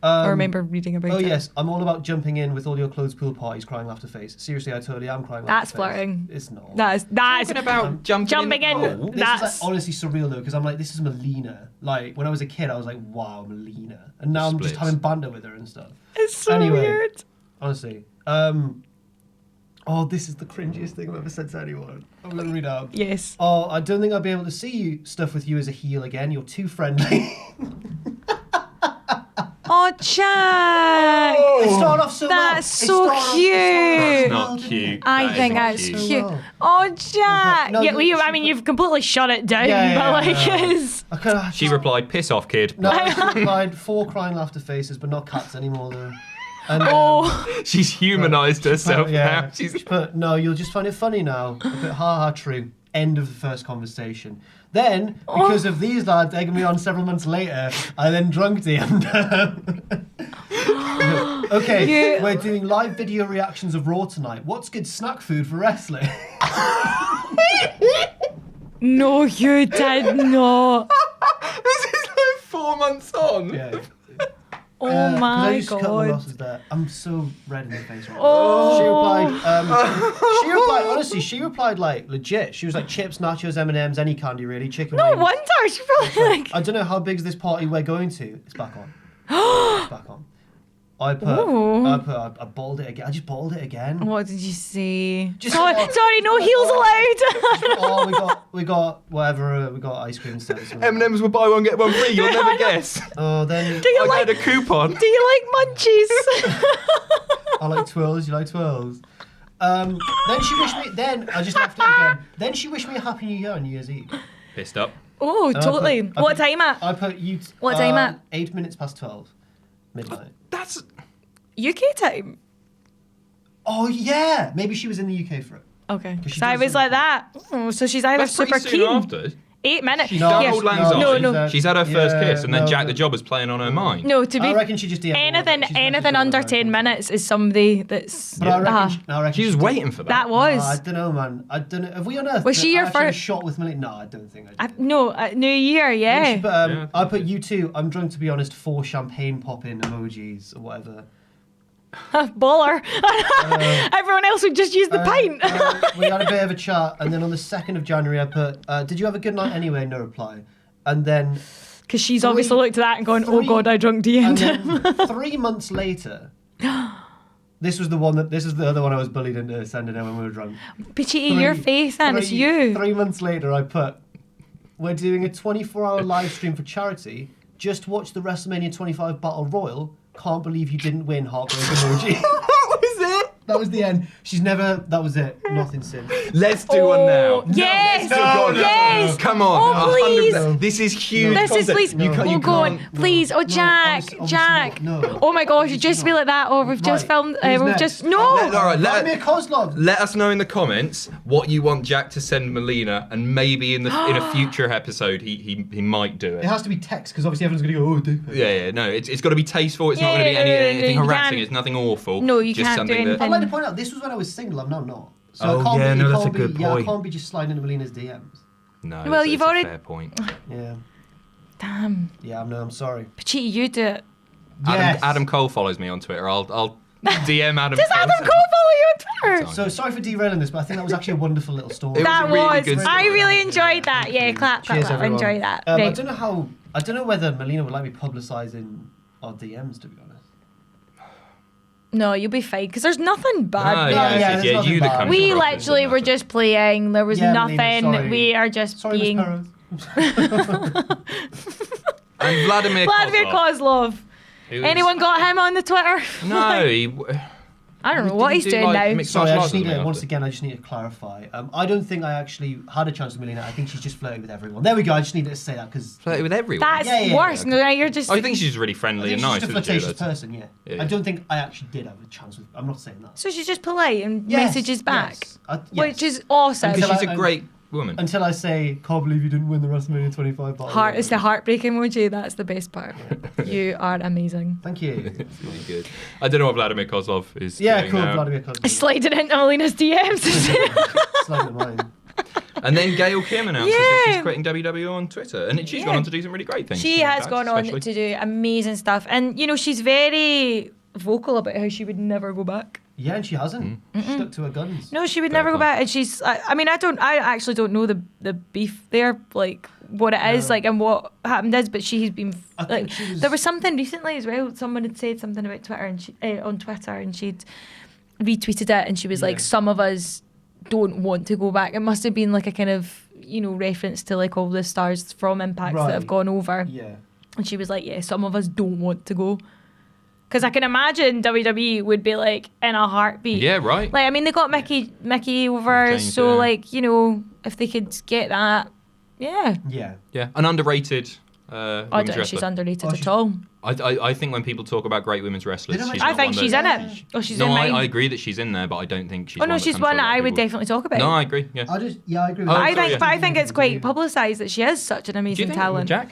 I remember reading about Oh it. yes, I'm all about jumping in with all your clothes pool parties, crying laughter face. Seriously, I totally am crying That's laughter face. flirting. It's not. That's Talking about jumping in. the pool. This That's is like honestly surreal though, because I'm like, this is Melina. Like when I was a kid, I was like, wow, Melina, and now I'm just Splits. having banter with her and stuff. it's so Anyway. weird. Honestly, oh, this is the cringiest thing I've ever said to anyone. I'm gonna read out. Yes. Oh, I don't think I'll be able to see stuff with you as a heel again. You're too friendly. Oh, Jack. It started off so well. That's It so started off- it cute. started off so Not well, didn't cute. it? I That think isn't that's cute. cute. Well. Oh, Jack. No, yeah, no, well, I she mean, put- you've completely shut it down, Yeah, but like, yeah. it's... I could have She replied, "Piss off, kid." No, I replied 4 crying laughter faces, but not cats anymore though. And, Oh, She's humanised herself yeah. now. She's But no, you'll just find it funny now. I put, ha ha, true. End of the first conversation. Then, because of these lads egging me on several months later, I then drunk DM'd them. Okay, You- we're doing live video reactions of Raw tonight. What's good snack food for wrestling? no, you did not. this is like 4 months on. Yeah. Oh 'Cause I my used to cut my god. losses there. I'm so red in the face right now. Oh. She replied, honestly, she replied like legit. She was like chips, nachos, M&M's, any candy really, chicken No wings. wonder. She probably like... I don't know how big's this party we're going to. It's back on. It's back on. I balled it again. I just balled it again. What did you say? Just- Sorry, no heels allowed. Oh, we got whatever. We got ice cream and stuff. M&M's will buy one get one free. You'll never guess. Oh, then Do you I like? get a coupon. Do you like munchies? I like twirls. You like twirls? Then she wished me. Then I just left it again. Then she wished me a happy New Year on New Year's Eve. Pissed up. Oh, And I totally. put- I What put- time at? I put you. What time at? 8 minutes past 12, midnight. That's UK time. Oh yeah, maybe she was in the UK for it. Okay. 'Cause she So I does was something. like that. Oh, so she's either that's pretty super soon keen. after. 8 minutes. She's She's done Yes. old lang syne. No, no. She's had her first Yeah, kiss, and then no, Jack no. the Job is playing on her mind. No, to be I reckon she just DM'd anything under 10 minutes is somebody that's. But I reckon, Ah, I reckon She was did- waiting for that. that was. I don't know, man. I don't know. Have we unearthed? Was she your actually first- shot with Melina? No, I don't think I did. No, New Year, yeah. But I put you two. I'm drunk to be honest. 4 champagne popping emojis or whatever. Baller. Everyone else would just use the pint. We had a bit of a chat, and then on the 2nd of January, I put, "Did you have a good night anyway?" No reply. And then, Because she's obviously looked at that and gone, oh three- god, I drunk and DM'd him. then 3 months later, this was the one that this is the other one I was bullied into sending her when we were drunk. But cheaty, your face, and it's you. 3 months later, I put, we're doing a 24-hour live stream for charity. Just watch the WrestleMania 25 Battle Royal. Can't believe you didn't win. Heartbreak emoji. What was it? That was the end. That was it. Nothing since. Let's do one now. Yes! No, yes! Come on. Oh, please! 100%. This is huge. This is, content. please. You Go on. Please. Oh, Jack. obviously Jack. not. No. Oh my gosh, you just feel like that. Oh, we've just Right. filmed. Who's We've next? just. No! All right, Write me a Kozlov. let us know in the comments what you want Jack to send Melina, and maybe in a future episode he might do It it. has to be text because obviously everyone's going to go, oh, Yeah, no, it's got to be tasteful. It's not going to be Yeah, anything you harassing. can't- It's nothing awful. No, you just can't do something anything. I'd like to point out, this was when I was single. I'm now not. So Oh, I can't yeah, be, no, you that's a can't good be, Yeah, I point. can't be just sliding into Melina's DMs. No, Well, that's you've a already- fair point. Yeah. Damn. Yeah, I'm sorry. Pachiti, you do it. Yes. Adam Cole follows me on Twitter. I'll DM Adam. Does Adam Cole follow you on Twitter? So sorry for derailing this, but I think that was actually a wonderful little story. It was That a really was. good I story. really enjoyed that. Yeah, clap, clap, Cheers, clap. everyone. Enjoy that. I Right. don't know whether Melina would like me publicising our DMs, to be honest. No, you'll be fine because there's nothing bad. No, there. yeah, there's nothing you the bad. cunt We for us, literally isn't were it? just playing. There was Yeah, Melina, nothing. sorry. We are just Sorry, being. Miss Perez. And Vladimir Kozlov. who is- Anyone got him on the Twitter? No, he, I don't know what he's Did he do, doing like, now. mixed Sorry, I martial just arts need or to, something once after? again, I just need to clarify. I don't think I actually had a chance with Melina. I think she's just flirting with everyone. There we go. I just needed to say that because Flirted with everyone. That's Yeah, worse. okay. No, now you're just. I think she's really friendly and she's nice. just a isn't she? flirtatious That's- person. Yeah. Yeah. I don't think I actually did have a chance with. I'm not saying that. So she's just polite and Yes, messages back, yes. Yes. which is awesome. Until Because she's I- a great woman. Until I say, can't believe you didn't win the WrestleMania 25 battle. Heart is the heartbreak emoji. That's the best part. You are amazing. Thank you. It's really good. I don't know what Vladimir Kozlov is Yeah, doing cool. now. Vladimir Kozlov. Sliding into Melina's DMs. Slide in mine. And then Gail Kim announces that Yeah. she's quitting WWE on Twitter, and she's gone on to do some really great things. She for has Impact, gone on especially. to do amazing stuff, and you know she's very vocal about how she would never go back. Yeah, and she hasn't. Stuck to her guns. No, she would Fair never go point. back. And she's. I actually don't know the beef there, like what it is, No. like and what happened is. But she's been I like. think she was- There was something recently as well. Someone had said something about Twitter and on Twitter, and she'd retweeted it, and she was like, Yeah. "Some of us don't want to go back." It must have been like a kind of reference to like all the stars from Impact that have Right. gone over. Yeah. And she was like, yeah, some of us don't want to go. Because I can imagine WWE would be like in a heartbeat. Yeah, right. Like, I mean, they got Mickey over, James, so yeah. like, if they could get that, yeah. Yeah. Yeah, an underrated I women's don't think wrestler. she's underrated Oh, at she's- all. I think when people talk about great women's wrestlers, They don't she's make- I not think one she's that- in it. Oh, she's No, in mine. I agree that she's in there, but I don't think she's. Oh no, one she's comes to one a that lot of I would people. definitely talk about. No, I agree. Yeah. I agree with Oh, that. sorry, But I think it's quite Yeah. publicised that she is such an Do you amazing think, talent. Jack?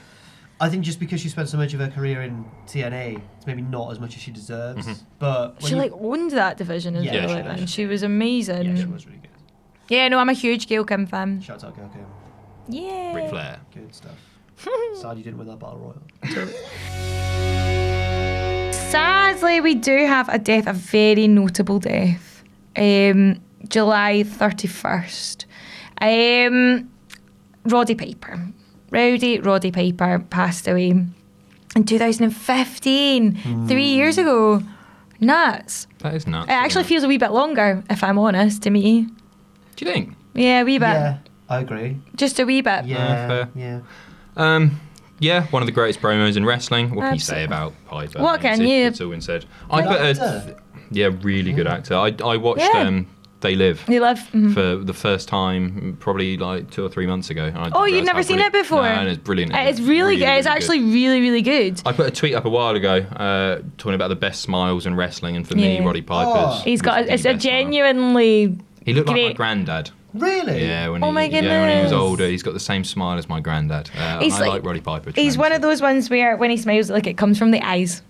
I think just because she spent so much of her career in TNA, it's maybe not as much as she deserves. But when She you- like owned that division as Yeah, well, she like, did. and she was amazing. yeah, she Yeah, was really good. no, I'm a huge Gail Kim fan. Shout out, Gail Kim. Yeah. Ric Flair. Good stuff. Sad you didn't win that battle royal. Sadly, we do have a death, a very notable death. July 31st. Roddy Piper. Rowdy Roddy Piper passed away in 2015, 3 years ago. Nuts. That is nuts. It actually isn't feels a wee bit longer, if I'm honest, to me. Do you think? Yeah, a wee bit. Yeah, I agree. Just a wee bit. Yeah, fair. yeah. Yeah, one of the greatest promos in wrestling. What can you say Absolutely. about Piper? What I mean, can you- It's all been said. I Good put actor. really good actor. I watched Yeah. They Live You love. Mhm. for the first time probably like 2 or 3 months ago. And I Oh, didn't you've realise never how seen brilliant- it before? No, and it's brilliant. It's really good. It's actually really, really good. I put a tweet up a while ago talking about the best smiles in wrestling, and for me, Yeah. Roddy Piper's. He's got. was the It's a best smile. genuinely. He looked like my great- granddad. Really? Yeah, when Oh my when he goodness. was older, he's got the same smile as my granddad. He's I like- like Roddy Piper. He's one of tremendously. those ones where when he smiles, like it comes from the eyes.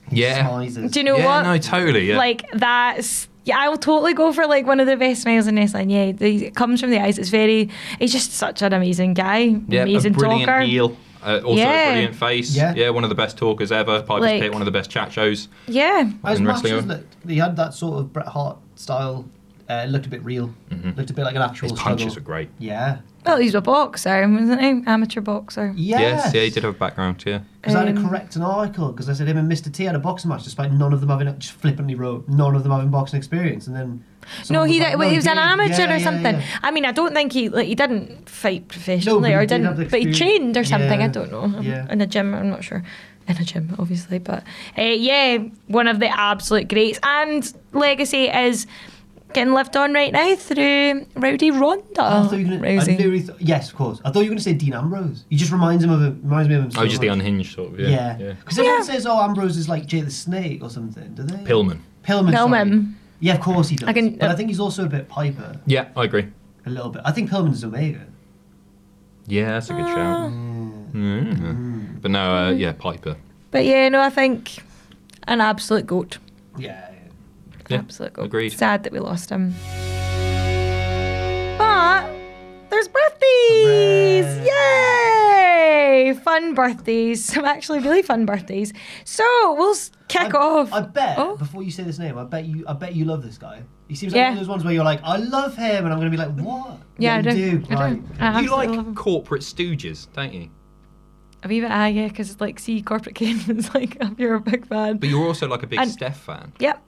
Yeah. Smizes. Do you know Yeah, what? no, totally. Yeah. Like that's. Yeah, I will totally go for like one of the best smiles in wrestling. Yeah, it comes from the eyes. He's just such an amazing guy. Yeah, amazing a brilliant talker. heel. Also Yeah. a brilliant face. Yeah. One of the best talkers ever. Piper's Like- Pit, one of the best chat shows. Yeah. His in wrestling. matches looked, he had that sort of Bret Hart style. Looked a bit real. Looked a bit like an actual His punches struggle. were great. Yeah. Well, he's a boxer, wasn't he? Amateur boxer. Yes. Yeah, he did have a background, yeah. Because I had to correct an article because I said him and Mr. T had a boxing match despite none of them having, just flippantly wrote, none of them having boxing experience. And then No, he was an amateur Yeah, or something. yeah. I mean, I don't think he didn't fight professionally No, or he did have didn't, the but he experience. trained or something. Yeah, I don't know. yeah. In a gym, I'm not sure. In a gym, obviously, but one of the absolute greats. And legacy is getting lived on right now through Rowdy Ronda. I thought you were gonna, Rousey. yes, of course. I thought you were going to say Dean Ambrose. He just reminds me of him. So just the much. unhinged sort of. Yeah. Yeah. Because everyone says, "Oh, Ambrose is like Jay the Snake or something." Do they? Pillman. Pillman. Pillman. Yeah, of course he does. Can- but I think he's also a bit Piper. Yeah, I agree. A little bit. I think Pillman's Omega. Yeah, that's a good shout. But no, Piper. But yeah, no, I think an absolute goat. Yeah. Yeah, Absolute goat. agreed. Sad that we lost him. But there's birthdays! Hooray. Yay! Fun birthdays. Some actually really fun birthdays. So we'll kick off. I bet Oh. before you say this name, I bet you love this guy. He seems like one of those ones where you're like, I love him, and I'm gonna be like, what? Yeah, I you do. do. I Right. do. I You absolutely love like him. corporate stooges, don't you? A wee bit, yeah, because like, see, Corporate Kane is like, you're a big fan. But you're also like a big And- Steph fan. Yep.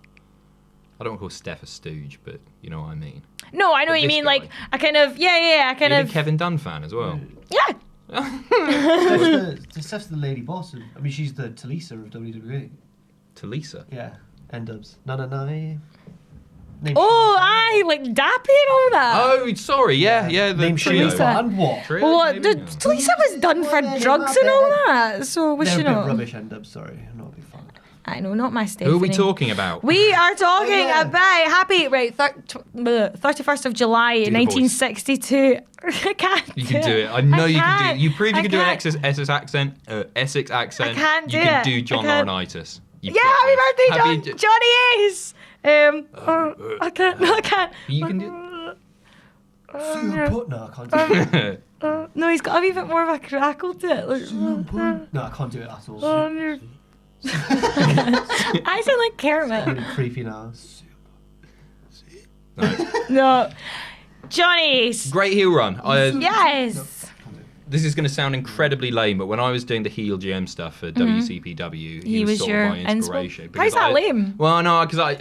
I don't call Steph a stooge, but you know what I mean. No, I know But what you this mean. guy. Like, I kind of, I kind You're a of, big Kevin Dunn fan as well. yeah. Steph's the lady boss. I mean, she's the Talisa of WWE. Talisa. Yeah. N-dubs. No. Name Oh, aye, like Dappy and all that. Oh, sorry. Yeah. The Name trio. Talisa. and what? Trio, Well, what, maybe? Talisa was done for Well, drugs they're and all not that, so we They're a should bit know. rubbish N-dubs, sorry. I'm not a big fan. I know, not my Stephanie. Who are we talking about? We are talking yeah. about 31st of July, Do the voice. 1962. I can't You can do it. I know you can do it. can't. You proved you I can do an can't. Essex accent. Essex accent. I can't do You can it. do John I can't. Laurinaitis. You've Yeah, got happy this. birthday, Johnny Ace. I can't. No, I can't. You can do. CM Punk? No, I can't do it. No, he's got a wee bit more of a crackle to it. Like, CM Punk? No, I can't do it at all. I sound like Kermit. Really creepy now. No, Johnny Ace. Great heel run. Yes. This is going to sound incredibly lame, but when I was doing the heel GM stuff for WCPW, he was sort your of my inspiration. Why is that lame? Well, no, because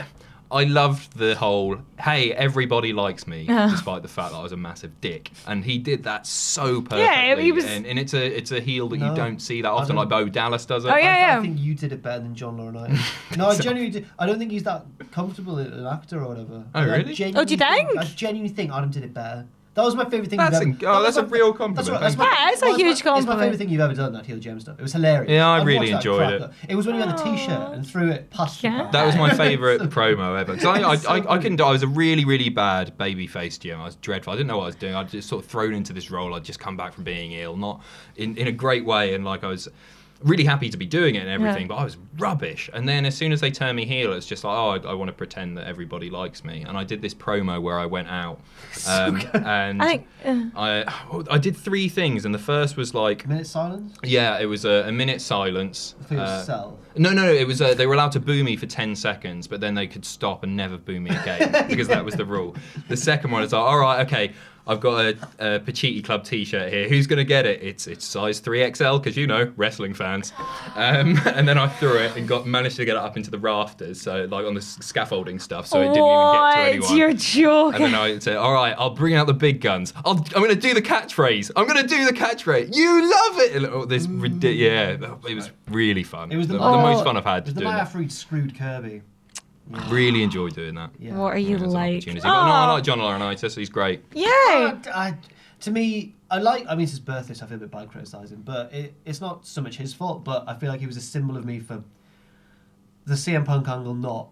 I loved the whole, hey, everybody likes me, despite the fact that I was a massive dick. And he did that so perfectly. Yeah, he was- and it's a heel that No, you don't see that often, don't- like Bo Dallas does it. Oh, yeah. I think you did it better than John Laurinaitis. No, I genuinely do. I don't think he's that comfortable as an actor or whatever. Oh, really? Oh, do you think? I genuinely think Adam did it better. That was my favourite thing That's you've ever a- oh, that's a my- real compliment, That's thank you. Yeah, it's a huge It's my compliment. favourite thing you've ever done, that heel gem stuff. It was hilarious. Yeah, I I'd really watch that enjoyed cracker. it. It was when you had the t-shirt and threw it past the Yeah. crowd. That was my favourite promo ever. 'Cause I So I couldn't do. I was a really, really bad babyface GM. I was dreadful. I didn't know what I was doing. I'd just sort of thrown into this role. I'd just come back from being ill, not in a great way, and like I was really happy to be doing it and everything, Yeah. but I was rubbish. And then as soon as they turn me heel, it's just like, oh, I want to pretend that everybody likes me. And I did this promo where I went out, and I think. I did three things, and the first was like, Minute silence? yeah, it was a minute silence. I think it was Cell. No, it was they were allowed to boo me for 10 seconds, but then they could stop and never boo me again because that was the rule. The second one is like, all right, okay, I've got a Pachiti Club T-shirt here. Who's gonna get it? It's size 3XL because you know wrestling fans. And then I threw it and managed to get it up into the rafters, so like on the scaffolding stuff, so it didn't even get to anyone. You're joking. And then I said, all right, I'll bring out the big guns. I'm going to do the catchphrase. You love it. And it was really fun. It was the most fun I've had It was the doing night that. after he'd screwed Kirby. Yeah. Really enjoyed doing that. Yeah. What are you It was an like? opportunity. But no, I like John Laurinaitis. He's great. Yeah. To me, it's his birthday, so I feel a bit bad criticising, but it's not so much his fault, but I feel like he was a symbol of me for the CM Punk angle not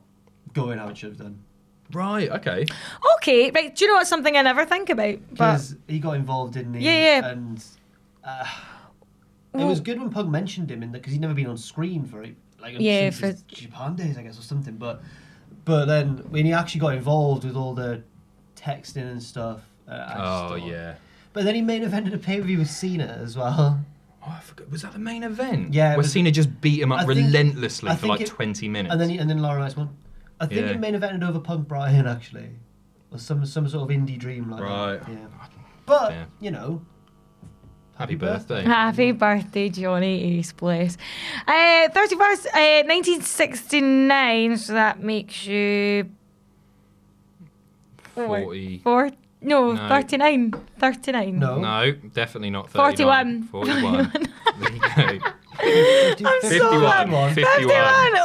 going how it should have done. Right, okay. Okay, right. Do you know what's something I never think about? But Because he got involved, didn't he? Yeah. And it was good when Punk mentioned him, because he'd never been on screen for it, like since his Japan days, I guess, or something. But then when he actually got involved with all the texting and stuff, Yeah. But then he main evented a pay-per-view with Cena as well. Oh, I forgot. Was that the main event? Yeah, it Where was- Cena just beat him up I think- relentlessly I for think like it- 20 minutes. And then Laurinaitis won. I think Yeah. he main evented over Punk Bryan, actually. Or some sort of indie dream like Right. that. Yeah. But, Yeah. you know. Happy birthday. happy birthday, Johnny Ace, bless. 31st, 1969, so that makes you 40. No, No. 39. 39. No. No, definitely not 39. 41. 41. There you go. I'm so 51. bad. 51.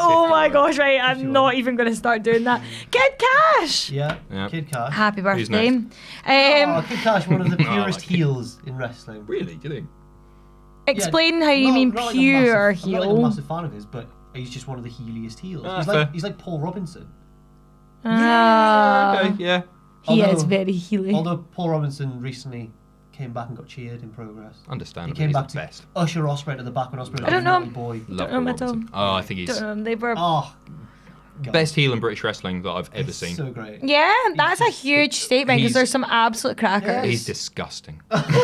Oh my 51. gosh, right. I'm 51. not even going to start doing that. Kid Cash. Yeah. Yeah. Kid Cash. Happy Who's birthday. next? Oh, Kid Cash, one of the Oh, purest Kid- heels in wrestling. Really? Do you think? Explain how you mean Not like a pure massive- I'm not like a heel. massive fan of his, but he's just one of the heeliest heels. Ah, fair. He's like Paul Robinson. Okay, yeah. He Although- is very healy. Although Paul Robinson recently came back and got cheered in Progress. He Understandably, came he's back the to best. usher Ospreay to the back when Ospreay was I don't a know. naughty boy. Love know him Paul at all. Robinson. Oh, I think he's Don't know, they were. Oh, God. best heel in British wrestling that I've ever He's seen. so great. Yeah, that's a huge statement because he's- there's some absolute crackers. He's disgusting.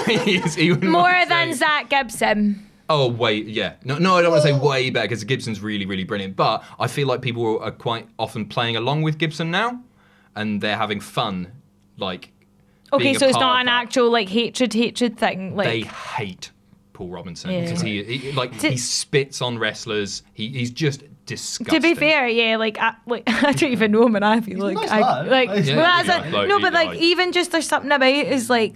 He wouldn't More want to than say- Zach Gibson. Oh, wait, yeah. No, I don't want to say way better because Gibson's really, really brilliant. But I feel like people are quite often playing along with Gibson now, and they're having fun, like. Okay, being a so it's part not of an that. actual like hatred thing. Like They hate Paul Robinson Yeah. because he spits on wrestlers. He's just disgusting. to be fair, yeah, I don't even know him, and I feel He's a like nice lad. Yeah, well, he's a nice bloke, no, he's but like nice. even just there's something about it is like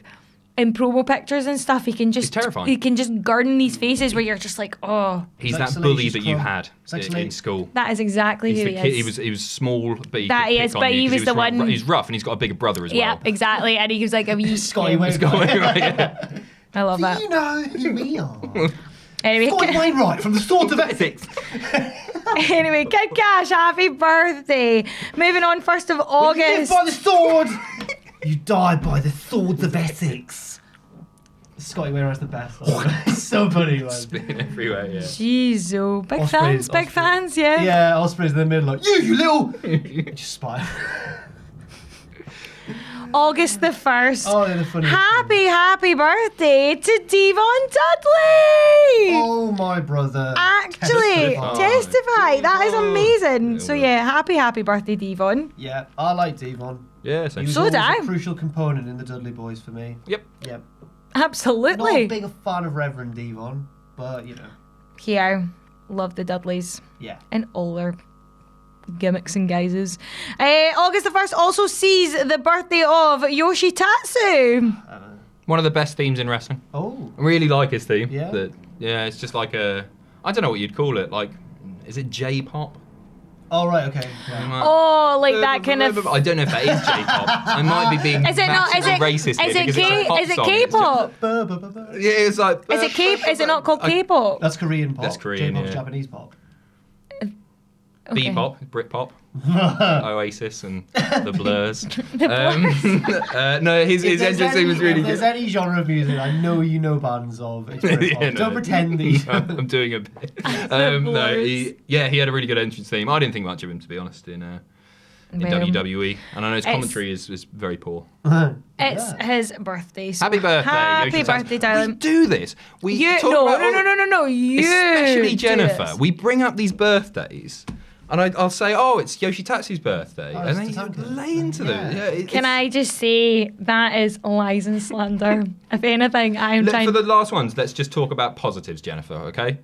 in promo pictures and stuff, he can just terrifying. he can just garden these faces where you're just like, oh, He's Like that bully Salacious that you Crumb. had It's like in Salacious- school. that is exactly He's who the he kid. is. He was small, but he That could he pick is, on but you he 'cause was the one- He's rough, and he's got a bigger brother as well. Yeah, exactly, and he was like a wee Scotty yeah. Wainwright. I love that. You know who we are. Anyway, Scotty Wainwright from the Swords of Essex. anyway, Kid Cash, happy birthday. Moving on, 1st of You live August. by the sword. You die by the Swords of Essex. Scotty Wainwright's the best. It's so funny, man. Spitting everywhere, yeah. Jeez, oh, big Osprey's- big Osprey. fans, yeah. Yeah, Osprey's in the middle like, you little... Just spy. August the 1st. Oh, they're the funniest. Happy birthday to Devon Dudley! Oh, my brother. Actually, Testify. testify. That is amazing. Yeah, So well. yeah, happy birthday, Devon. Yeah, I like Devon. Yeah, He same. was So always did I. a crucial component in the Dudley Boys for me. Yep. Yep. Not a Absolutely. big fan of Reverend Devon, but, you know, Here, love the Dudleys yeah. and all their gimmicks and guises. August the 1st also sees the birthday of Yoshitatsu. One of the best themes in wrestling. Oh. I really like his theme. Yeah? It's just like a. I don't know what you'd call it. Like, is it J-pop? Oh, right, okay. Yeah. Oh, like that kind of. I don't know if that is J-pop. I might be being Is it not? Is massively it? racist Is here it because it's a pop Is it song. K-pop? Yeah, it's like. Is it K? Is it not called K-pop? That's Korean pop. That's Korean, J-pop's yeah. Japanese pop. Okay. B-pop, Britpop, Oasis, and the Blurs. No, his entrance theme was really If there's good. any genre of music I know you know bands of, it's Britpop. Yeah, no. Don't pretend that you I'm doing a bit. The No, Blurs. he had a really good entrance theme. I didn't think much of him, to be honest, in Well, WWE, and I know his it's- commentary is very poor. It's his birthday. So Happy birthday! Happy Yoshi birthday, Tatsu. darling. We do this. We You talk no, about no. You especially do Jennifer. this. We bring up these birthdays, and I'll say, "Oh, it's Yoshitatsu's birthday," Oh, and it's then you Tatanka. lay into them. Yeah. Yeah, Can I just say that is lies and slander? If anything, I'm Look, trying. for the last ones, let's just talk about positives, Jennifer. Okay?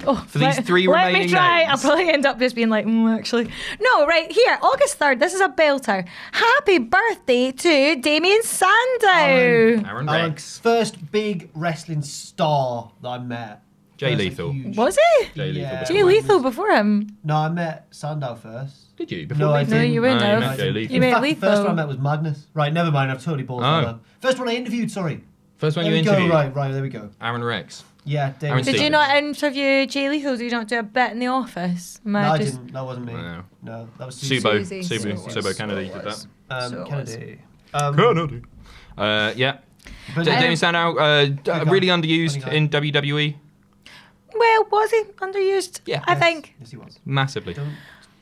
Oh, for these three let me remaining try. names. I'll probably end up just being like, actually. No, right here, August 3rd. This is a belter. Happy birthday to Damien Sandow. Aaron Alan, Rex, first big wrestling star that I met. Jay First, Lethal. huge- Was he? Jay Lethal. Yeah. was Jay the one. Lethal before him. No, I met Sandow first. Did you? No, I Lethal? No, didn't. you wouldn't No, you have. met Jay Lethal. You In met fact, the first Lethal. one I met was Magnus. Right, never mind. I've totally balls Oh. that. First one I interviewed. Sorry. First one There you we go. interviewed. Right. There we go. Aaron Rex. Yeah, David. Aaron Did you Stevens. not interview Jay Lethal? Did you not do a bit in the office? Am No, I I just- didn't. That wasn't me. No. No, that was Subo. Susie. Subo Kennedy did that. So it was. Kennedy. Kennedy. Yeah. But Damien Sandow, really underused Funny guy. in WWE. Well, was he underused? Yeah. I think. Yes, he was. Massively.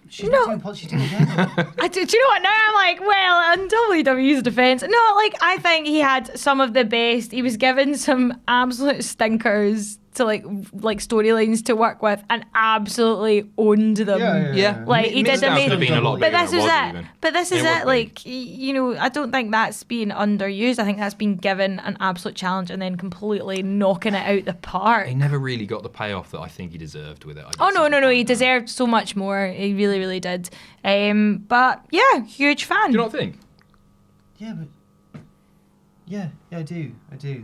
She's No. not doing she's doing it. Do you know what? Now I'm like, well, in WWE's defense, no, like, I think he had some of the best. He was given some absolute stinkers to like storylines to work with and absolutely owned them. Yeah. Like, he did Mixed House amazing. could have been a lot But bigger this than is it was it. even. But this is It would it. be. Like, you know, I don't think that's being underused. I think that's been given an absolute challenge and then completely knocking it out the park. He never really got the payoff that I think he deserved with it. I Oh guess no, is the no, he point. deserved so much more. He really, really did. But yeah, huge fan. Do you not think? Yeah, but... Yeah, I do.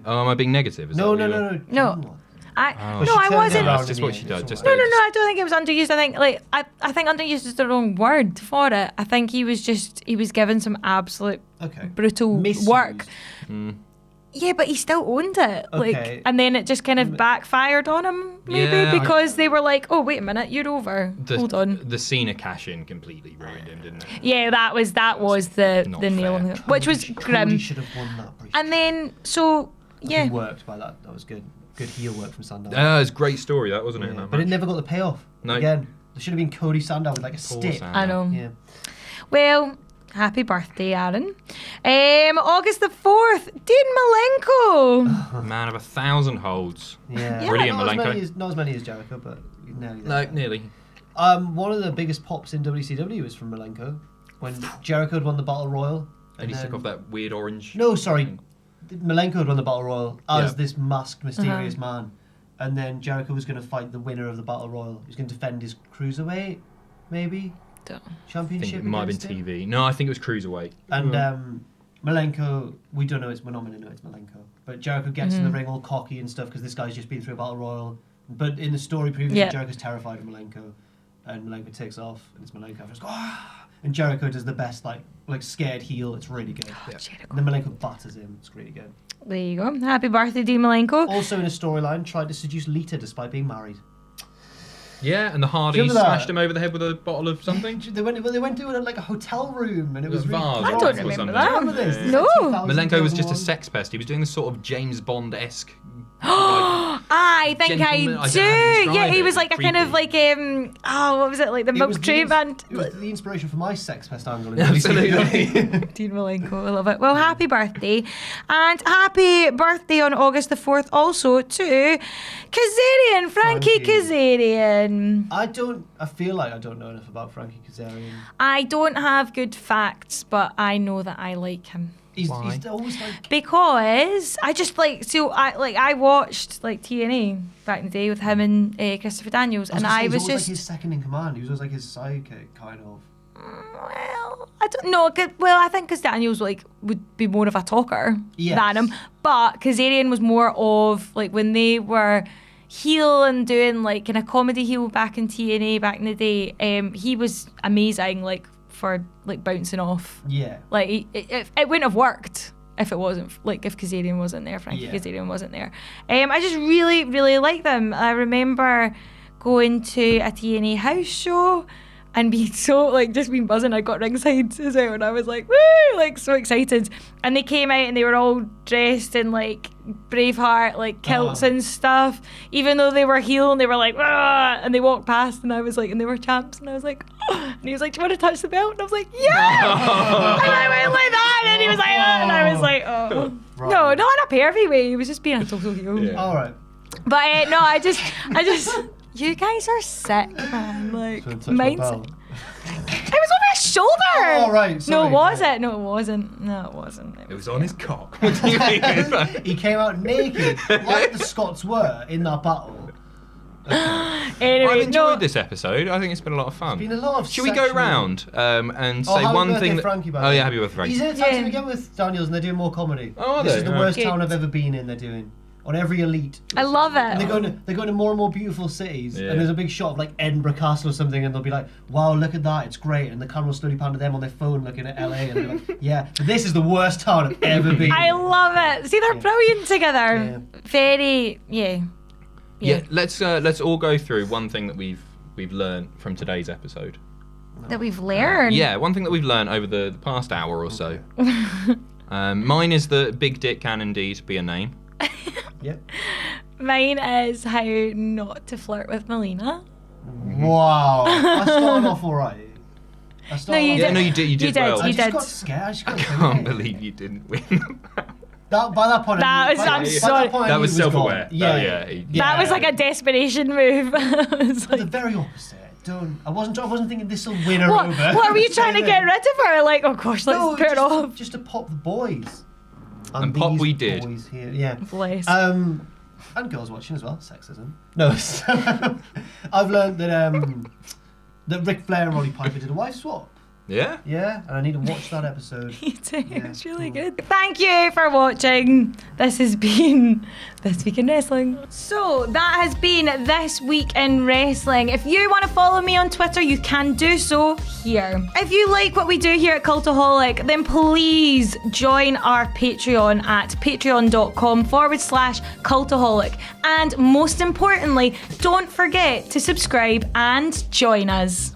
Oh, am I being negative? Is No. that what you were- No. I But she I turned wasn't. it around That's just in what the she end, does. it's Just all No, right. I don't think it was underused. I think I think underused is the wrong word for it. I think he was given some absolute Okay. brutal Misused. work. Mm. Yeah, but he still owned it. Okay. Like, and then it just kind of backfired on him, maybe, Yeah, because they were like, "Oh, wait a minute, you're over. Hold on." The Cena cash-in completely ruined him, didn't it? Yeah, that was the Not nail on fair. it, which was Cody grim. should have won that. And then so yeah, He worked by that. That was good. Good heel work from Sandow. It's a great story, that wasn't it? Yeah, That but it match? never got the payoff. No. Again, there should have been Cody Sandow with like a Poor stick. Sandow. I know. Yeah. Well, happy birthday, Aaron. August the 4th, Dean Malenko. Man of 1,000 holds. Yeah. Brilliant, not Malenko. Not as many as Jericho, but nearly No, there. nearly. One of the biggest pops in WCW was from Malenko when Jericho had won the Battle Royal. And he took then- off that weird orange. No, sorry. Malenko had won the Battle Royal as Yeah. this masked, mysterious man. And then Jericho was going to fight the winner of the Battle Royal. He was going to defend his Cruiserweight, maybe? Don't- I Championship think it might have been against him. TV. No, I think it was Cruiserweight. And Malenko, we don't know, we're not going to know it's Malenko. But Jericho gets in the ring all cocky and stuff because this guy's just been through a Battle Royal. But in the story previously, Yeah. Jericho's terrified of Malenko. And Malenko takes off, and it's Malenko. Just, and Jericho does the best, like scared heel. It's really good. Jericho. And then Malenko batters him. It's really good. There you go. Happy birthday, Dean Malenko. Also in a storyline, tried to seduce Lita despite being married. Yeah, and the Hardys Remember that? smashed him over the head with a bottle of something. They went to like a hotel room, and it was A really vase I or don't something. remember that. Remember this? This is No. like 2000, Malenko was just a 2001. sex pest. He was doing this sort of James Bond-esque. I think Gentleman- I I don't know how to do. describe Yeah, he it. was like a kind of like what was it, like the It milk was tray the- band. It was the inspiration for my sex pest angle. In Absolutely. WCW. Dean Malenko, I love it. Well, happy birthday. And happy birthday on August the 4th also to Kazarian, Frankie Frankie. Kazarian. I feel like I don't know enough about Frankie Kazarian. I don't have good facts, but I know that I like him. He's Why? always like... Because I just I watched like TNA back in the day with him and Christopher Daniels, and I was he's always just like his second in command. He was always like his sidekick, kind of. well, I don't know. Well, I think because Daniels would be more of a talker Yes. than him, but Kazarian was more of like when they were heel and doing like kind of comedy heel back in TNA back in the day. He was amazing, like for like bouncing off. Yeah. Like it wouldn't have worked if it wasn't like if Kazarian wasn't there, Frankie Yeah. Kazarian wasn't there. I just really really like them. I remember going to a TNA house show and being so like just being buzzing. I got ringside as well, and I was like woo, like so excited. And they came out and they were all dressed in like Braveheart like kilts and stuff, even though they were heel and they were like "Wah!" And they walked past and I was like, and they were champs and I was like and he was like, do you want to touch the belt? And I was like, yeah. And I went like that and he was like and I was like Right. no, not in a pervy way, he was just being a total heel. Yeah. All right. But no, I just you guys are sick, man. Like So touch my mine's belt. it was over his shoulder. Oh, right, No, sorry. was it? No, it wasn't. No, it wasn't. It was on his cock. What do you mean? He came out naked, like the Scots were in that battle. Anyway, I've enjoyed no. this episode. I think it's been a lot of fun. Been a lot of Should we go sexual- round and Oh, say happy one birthday, thing that... Frankie, by the Oh way. yeah, happy birthday, Frankie. He's in a tag team Yeah. again with Daniels, and they're doing more comedy. Oh, are this they? is the Yeah. worst Good. town I've ever been in. They're doing on every elite. I love And it. they're going to more and more beautiful cities, Yeah. and there's a big shot of like Edinburgh Castle or something, and they'll be like, "Wow, look at that, it's great," and the camera will slowly pan to them on their phone looking at LA, and they're like, "Yeah, this is the worst town I've ever been." I love it. See, they're brilliant together. Yeah. Very, Yeah, let's all go through one thing that we've learned from today's episode. That we've learned. Yeah, one thing that we've learned over the past hour or so. Mine is that big dick can indeed be a name. Yep. Mine is how not to flirt with Melina. Wow, I started off all right. No, you Yeah, did. no, you did. You did well. I You just did. got scared. I just got Can't believe you didn't win. By that point, That was- I'm sorry. That was self-aware. Yeah, Oh, yeah. That was like a desperation move. It was The like, very opposite. I wasn't thinking this will win her what over. were you trying to get rid of her? Like, oh gosh, let's No, put it off. just to pop the boys. And pop these we did. Boys here, yeah. Bless. And girls watching as well. Sexism. No, so, I've learned that that Ric Flair and Roddy Piper did a wife swap. Yeah? Yeah, and I need to watch that episode. Me too. Yeah, It's really cool. good. Thank you for watching. This has been This Week in Wrestling. So that has been This Week in Wrestling. If you want to follow me on Twitter, you can do so here. If you like what we do here at Cultaholic, then please join our Patreon at patreon.com/Cultaholic. And most importantly, don't forget to subscribe and join us.